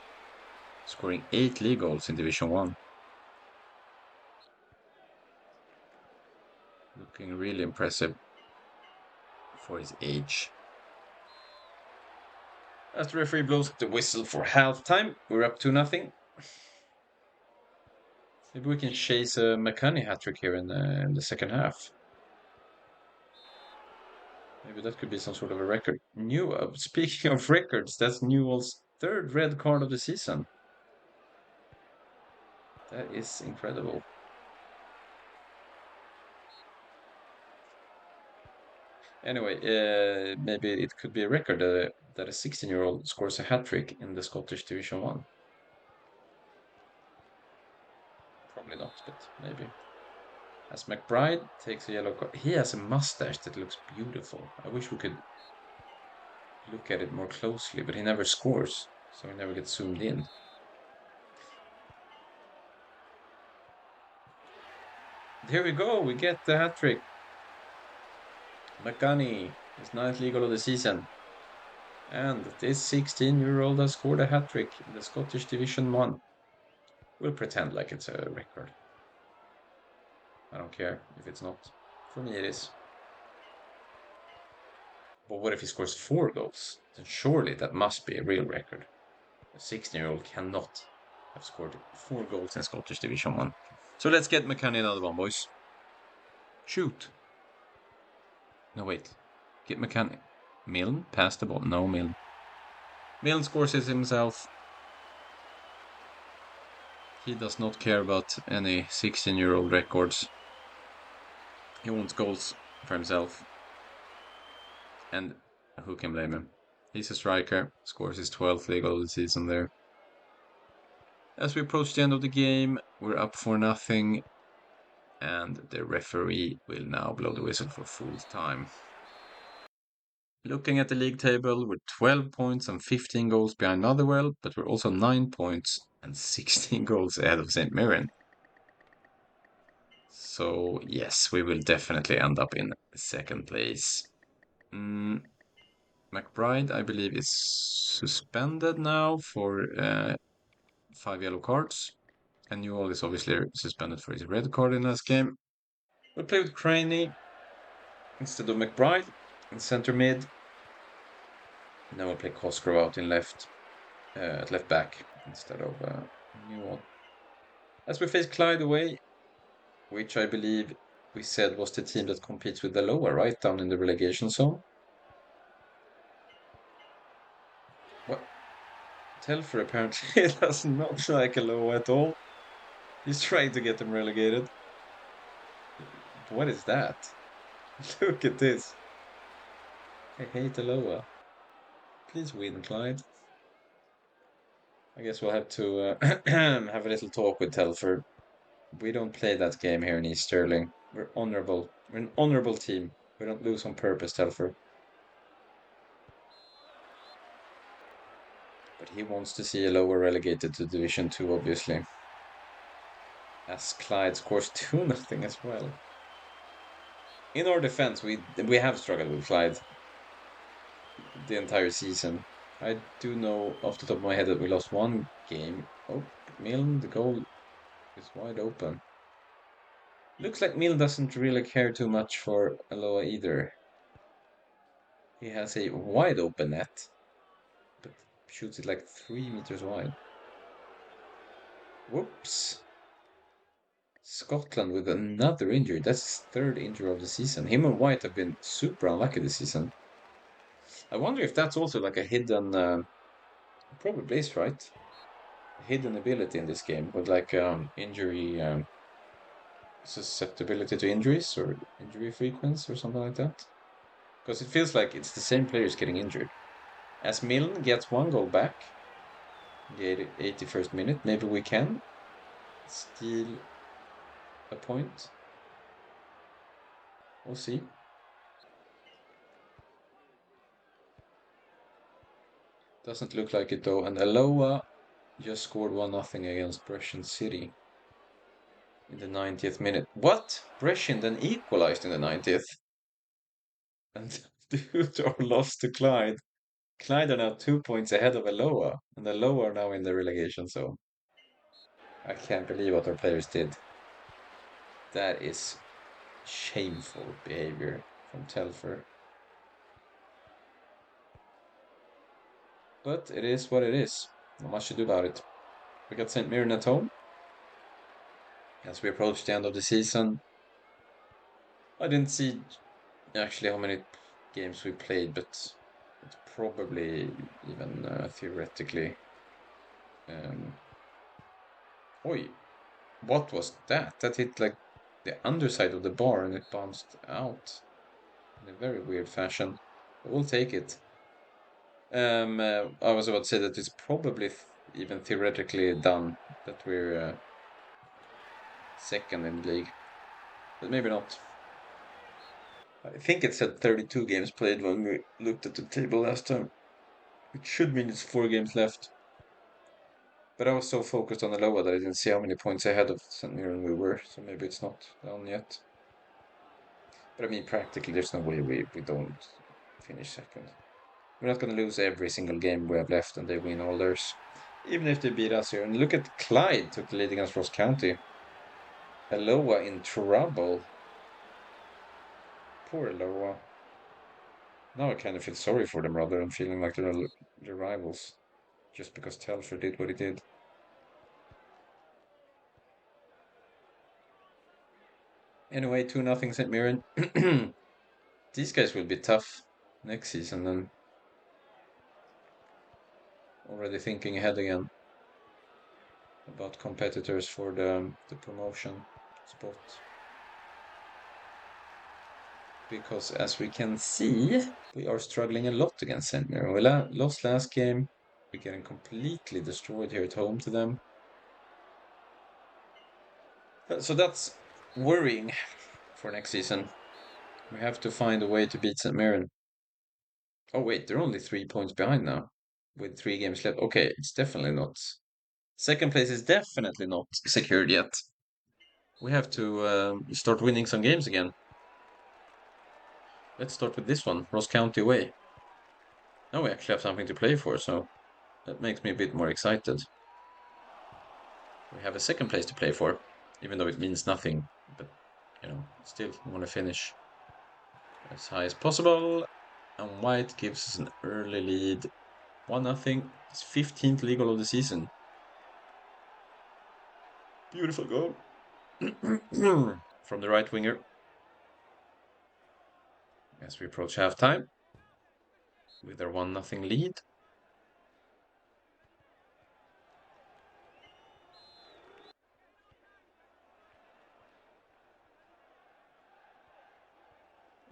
scoring 8 league goals in Division 1. Looking really impressive for his age. As the referee blows the whistle for halftime, we're up 2-0. Maybe we can chase a McCanney hat-trick here in the second half. Maybe that could be some sort of a record. Speaking of records, that's Newell's 3rd red card of the season. That is incredible. Anyway, maybe it could be a record that a 16-year-old scores a hat-trick in the Scottish Division 1. Probably not, but maybe. As McBride takes a yellow card. He has a mustache that looks beautiful. I wish we could look at it more closely, but he never scores, so he never gets zoomed in. Here we go, we get the hat trick. McGunny, his ninth league goal of the season. And this 16-year-old has scored a hat trick in the Scottish Division 1. We'll pretend like it's a record. I don't care if it's not. For me, it is. But what if he scores 4 goals? Then surely that must be a real record. A 16-year-old cannot have scored 4 goals in Scottish Division 1. So let's get McCanny another one, boys. Shoot. No, wait. Get McCanny. Milne? Pass the ball. No, Milne. Milne scores it himself. He does not care about any 16-year-old records. He wants goals for himself. And who can blame him? He's a striker, scores his 12th league goal of the season there. As we approach the end of the game, we're up for nothing, and the referee will now blow the whistle for full time. Looking at the league table, we're 12 points and 15 goals behind Motherwell, but we're also 9 points and 16 goals ahead of St. Mirren. So, yes, we will definitely end up in second place. McBride, I believe, is suspended now for 5 yellow cards. And Newell is obviously suspended for his red card in last game. We'll play with Craney instead of McBride in centre mid. And then we'll play Cosgrove out in at left back instead of Newell. As we face Clyde away, which I believe we said was the team that competes with the lower, right down in the relegation zone. What? Telfer apparently does not like a low at all. He's trying to get them relegated. What is that? Look at this. I hate the lower. Please win, Clyde. I guess we'll have to have a little talk with Telford. We don't play that game here in East Stirling. We're honourable. We're an honourable team. We don't lose on purpose, Telford. But he wants to see a lower relegated to Division 2, obviously. As Clyde scores 2-0 as well. In our defense, we have struggled with Clyde the entire season. I do know off the top of my head that we lost one game. Oh, Milne, the goal is wide open. Looks like Milne doesn't really care too much for Aloha either. He has a wide open net, but shoots it like 3 meters wide. Whoops. Scotland with another injury. That's his 3rd injury of the season. Him and White have been super unlucky this season. I wonder if that's also like a hidden, probably is, right? Hidden ability in this game with like injury susceptibility to injuries or injury frequency or something like that. Because it feels like it's the same players getting injured. As Milne gets 1 goal back in the 81st minute, maybe we can steal a point. We'll see. Doesn't look like it though. And Aloha just scored 1-0 against Brescian City in the 90th minute. What? Brescian then equalized in the 90th. And due to our loss to Clyde, Clyde are now 2 points ahead of Aloha. And Aloha are now in the relegation zone. I can't believe what our players did. That is shameful behavior from Telfer. But it is what it is. Not much to do about it. We got St. Mirren at home. As we approach the end of the season, I didn't see actually how many games we played, but it's probably even theoretically. Oi, what was that? That hit like the underside of the bar and it bounced out in a very weird fashion. But we'll take it. I was about to say that it's probably even theoretically done that we're second in the league, but maybe not. I think it said 32 games played when we looked at the table last time. Which should mean it's 4 games left. But I was so focused on the lower that I didn't see how many points ahead of St. Mirren we were, so maybe it's not down yet. But I mean, practically, there's no way we don't finish second. We're not going to lose every single game we have left and they win all theirs. Even if they beat us here. And look at Clyde took the lead against Ross County. Aloha in trouble. Poor Aloha. Now I kind of feel sorry for them rather than feeling like they're rivals. Just because Telfer did what he did. Anyway, 2-0 St. Mirren. These guys will be tough next season then. Already thinking ahead again about competitors for the promotion spot. Because as we can see, we are struggling a lot against St. Mirren. We lost last game. We're getting completely destroyed here at home to them. So that's worrying for next season. We have to find a way to beat St. Mirren. Oh wait, they're only 3 points behind now, with 3 games left. Okay, it's definitely not. Second place is definitely not secured yet. We have to start winning some games again. Let's start with this one, Ross County away. Now we actually have something to play for, so that makes me a bit more excited. We have a second place to play for, even though it means nothing. But, still want to finish as high as possible. And White gives us an early lead. 1-0. It's 15th league goal of the season. Beautiful goal. From the right winger. As we approach halftime. With our 1-0 lead.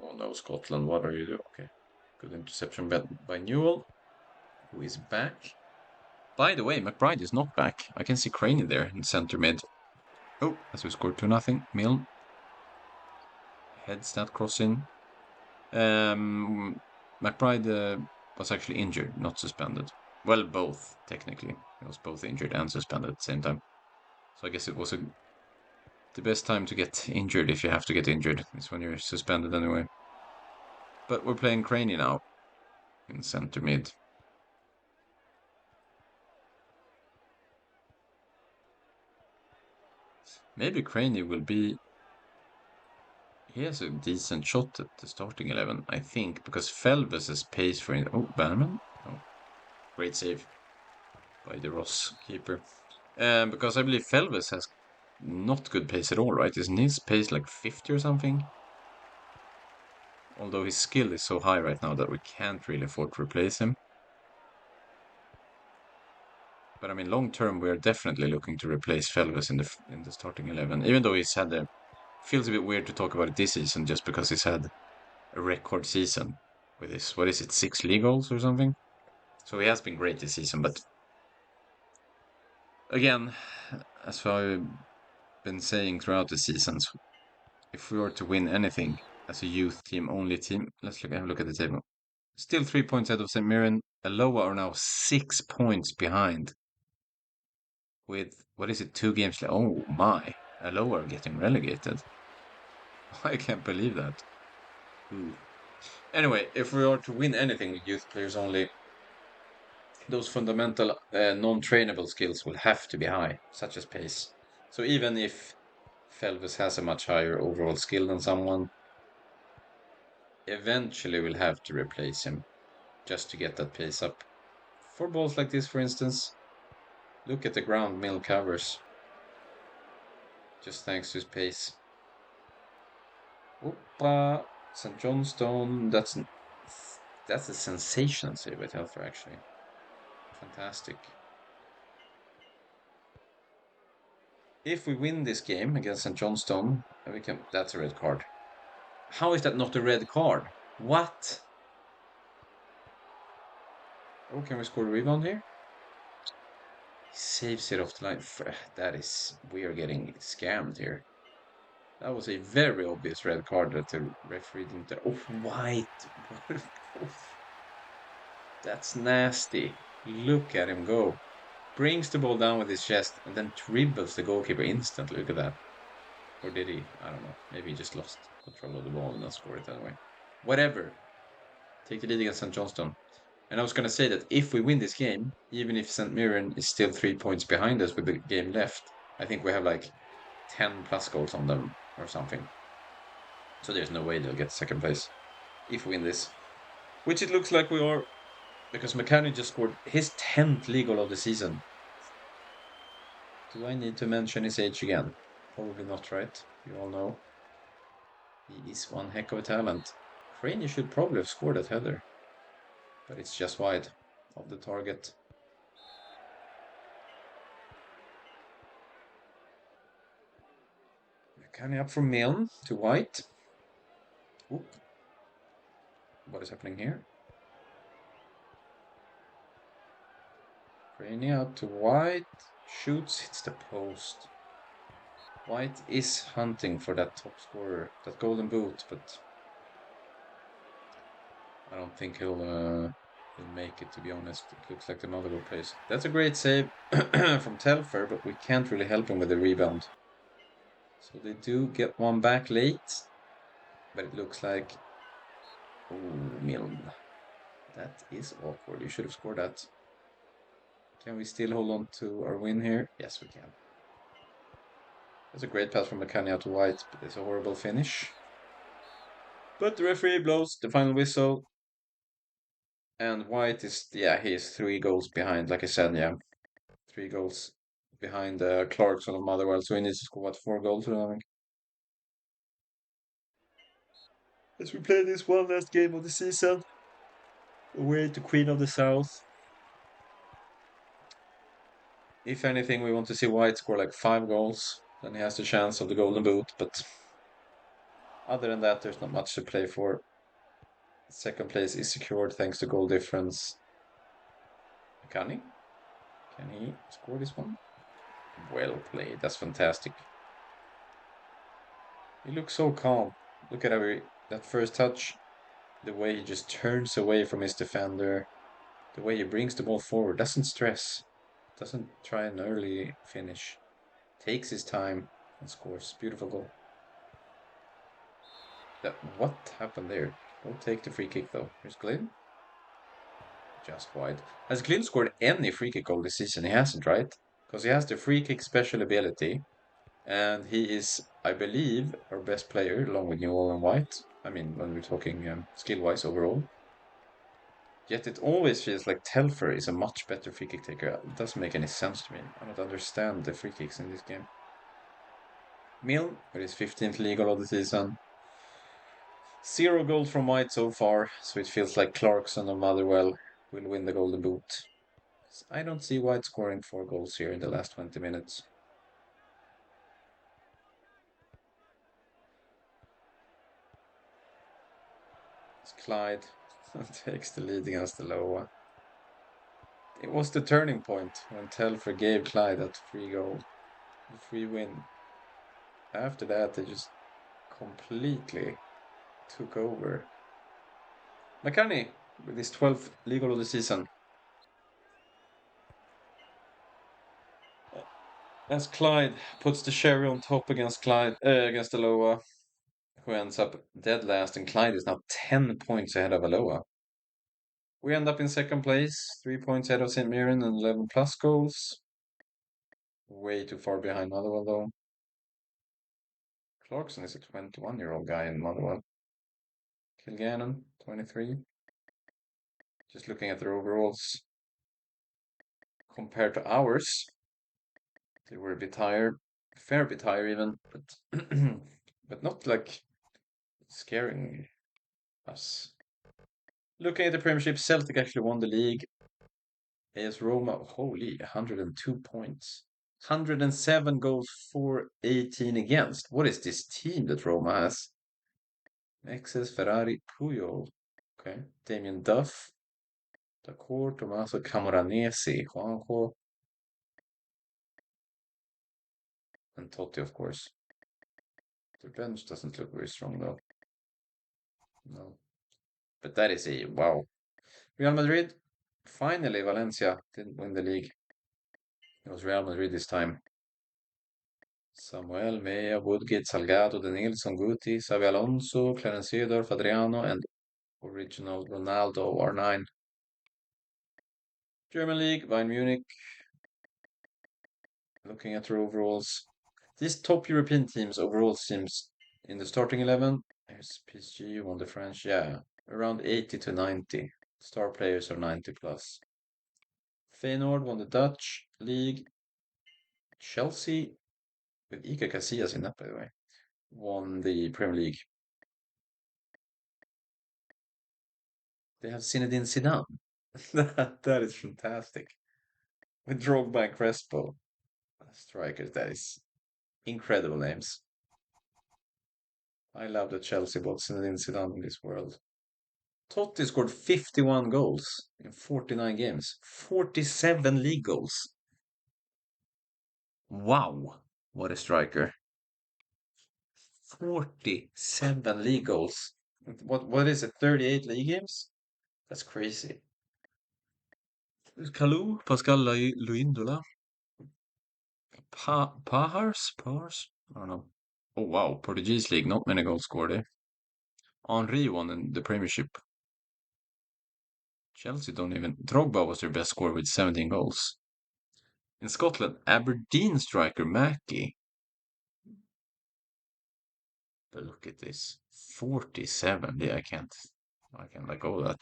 Oh no, Scotland, what are you doing? Okay. Good interception by Newell, who is back. By the way, McBride is not back. I can see Craney there in center mid. Oh, as we scored 2-0. Milne heads that crossing. McBride was actually injured, not suspended. Well, both, technically. He was both injured and suspended at the same time. So I guess it was the best time to get injured if you have to get injured. Is when you're suspended anyway. But we're playing Craney now in center mid. Maybe Craney will be. He has a decent shot at the starting 11, I think, because Felves is pace for. Oh, Bannerman? Oh, great save by the Ross keeper. Because I believe Felves has not good pace at all, right? Isn't his pace like 50 or something? Although his skill is so high right now that we can't really afford to replace him. But I mean, long term, we are definitely looking to replace Felves in the starting 11. Even though he's had feels a bit weird to talk about it this season just because he's had a record season with his, what is it, 6 league goals or something? So he has been great this season, but again, as I've been saying throughout the seasons, if we were to win anything as a youth team only team, let's have a look at the table. Still 3 points ahead of St. Mirren. Aloha are now 6 points behind. With, what is it, 2 games left? Oh my, Aloha are getting relegated. I can't believe that. Ooh. Anyway, if we are to win anything with youth players only, those fundamental non-trainable skills will have to be high, such as pace. So even if Felves has a much higher overall skill than someone, eventually we'll have to replace him just to get that pace up. For balls like this, for instance, look at the ground Mill covers, just thanks to his pace. Opa, St. Johnstone, that's a sensational save by Telfer, actually. Fantastic. If we win this game against St. Johnstone, we can. That's a red card. How is that not a red card? What? Oh, can we score a rebound here? He saves it off the line. That is. We are getting scammed here. That was a very obvious red card that the referee didn't. Oh, white. That's nasty. Look at him go. Brings the ball down with his chest and then dribbles the goalkeeper instantly. Look at that. Or did he? I don't know. Maybe he just lost control of the ball and then scored it anyway. Whatever. Take the lead against St. Johnston. And I was going to say that if we win this game, even if St. Mirren is still 3 points behind us with the game left, I think we have like 10 plus goals on them or something. So there's no way they'll get second place if we win this. Which it looks like we are, because McCanny just scored his 10th league goal of the season. Do I need to mention his age again? Probably not, right? You all know. He is one heck of a talent. Craney should probably have scored that header, but it's just wide of the target. McCanny up from Milne to White. Oop. What is happening here? Craney out to White. Shoots, hits the post. White is hunting for that top scorer, that golden boot, but I don't think he'll make it, to be honest. It looks like the Motherwell plays. That's a great save from Telfer, but we can't really help him with the rebound. So they do get one back late, but it looks like... Oh, Milne. That is awkward. You should have scored that. Can we still hold on to our win here? Yes, we can. That's a great pass from McCann to White, but it's a horrible finish. But the referee blows the final whistle. And White is, yeah, he is 3 goals behind. Like I said, yeah, 3 goals behind Clarkson of Motherwell. So he needs to score, what, 4 goals? I think. As we play this one last game of the season, away to Queen of the South. If anything, we want to see White score like 5 goals. Then he has the chance of the golden boot. But other than that, there's not much to play for. Second place is secured thanks to goal difference. Can he score this one? Well played. That's fantastic. He looks so calm. Look at that first touch. The way he just turns away from his defender. The way he brings the ball forward. Doesn't stress. Doesn't try an early finish. Takes his time and scores. Beautiful goal. What happened there? Don't take the free kick though. Here's Glynn. Just wide. Has Glynn scored any free kick goal this season? He hasn't, right? Because he has the free kick special ability. And he is, I believe, our best player along with Newell and White. I mean, when we're talking skill-wise overall. Yet it always feels like Telfer is a much better free kick taker. It doesn't make any sense to me. I don't understand the free kicks in this game. Milne with his 15th league goal of the season. 0 goals from White so far, so it feels like Clarkson and Motherwell will win the Golden Boot. I don't see White scoring 4 goals here in the last 20 minutes. It's Clyde takes the lead against the Loa. It was the turning point when Telfer gave Clyde that free goal, the free win. After that, they just completely took over. McCartney with his 12th league goal of the season. As Clyde puts the cherry on top against against Aloha, who ends up dead last, and Clyde is now 10 points ahead of Aloha. We end up in second place, 3 points ahead of St. Mirren and 11 plus goals. Way too far behind Motherwell though. Clarkson is a 21-year-old guy in Motherwell. Kilgannon, 23. Just looking at their overalls compared to ours, they were a bit higher, a fair bit higher even, but but not like scaring us. Looking at the Premiership, Celtic actually won the league. AS Roma, holy, 102 points. 107 goals for 18 against. What is this team that Roma has? Mexes, Ferrari, Puyol. Okay. Damien Duff. D'accord, Tommaso Camoranesi, Juanjo, and Totti, of course. The bench doesn't look very strong, though. No. But that is a wow. Real Madrid, Finally, Valencia didn't win the league. It was Real Madrid this time. Samuel, Mea, Woodgate, Salgado, De Nilsson, Guti, Xabi Alonso, Clarence Seedorf, Adriano, and original Ronaldo, R9. German League, Bayern Munich. Looking at their overalls. These top European teams overall seems in the starting 11. There's PSG, won the French, yeah, around 80 to 90. Star players are 90 plus. Feyenoord won the Dutch league. Chelsea, with Iker Casillas in that, by the way, won the Premier League. They have Zinedine Zidane. That is fantastic. With Drogba and Crespo. Strikers, that is incredible names. I love that Chelsea bought Zinedine Zidane in this world. Totti scored 51 goals in 49 games, 47 league goals. Wow, what a striker. 47 league goals. What is it, 38 league games? That's crazy. Kalou, Pascal Luindola, Pahars? I don't know. Oh wow, Portuguese league, not many goals scored, eh? Henri won in the Premiership. Chelsea don't even. Drogba was their best scorer with 17 goals. In Scotland, Aberdeen striker Mackey. But look at this. 47. Yeah, I can't let go of that.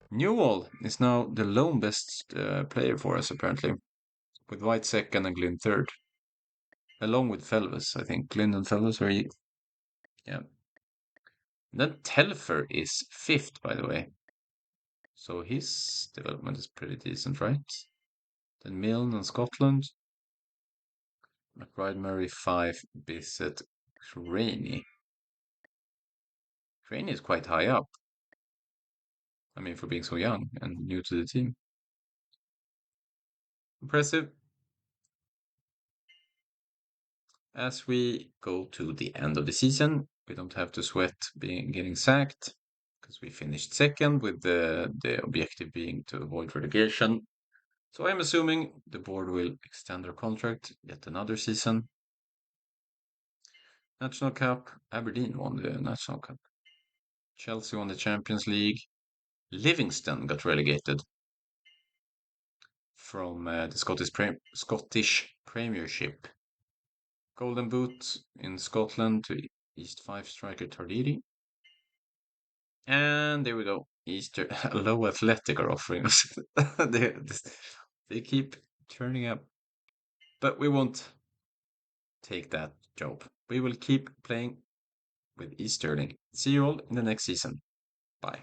Newell is now the lone best player for us, apparently, with White second and Glynn third, along with Felves. I think Glynn and Felves are, yeah. Then Telfer is fifth, by the way. So his development is pretty decent, right? Then Milne in Scotland. McBride Murray 5, Bissett, Craney. Craney is quite high up. I mean, for being so young and new to the team. Impressive. As we go to the end of the season, we don't have to sweat getting sacked because we finished second with the objective being to avoid relegation. So I'm assuming the board will extend their contract yet another season. National Cup, Aberdeen won the National Cup. Chelsea won the Champions League. Livingston got relegated from the Scottish Premiership. Golden Boot in Scotland to East 5 striker Tardiri. And there we go. Easter Low Athletic are offering us. they keep turning up. But we won't take that job. We will keep playing with East Stirling. See you all in the next season. Bye.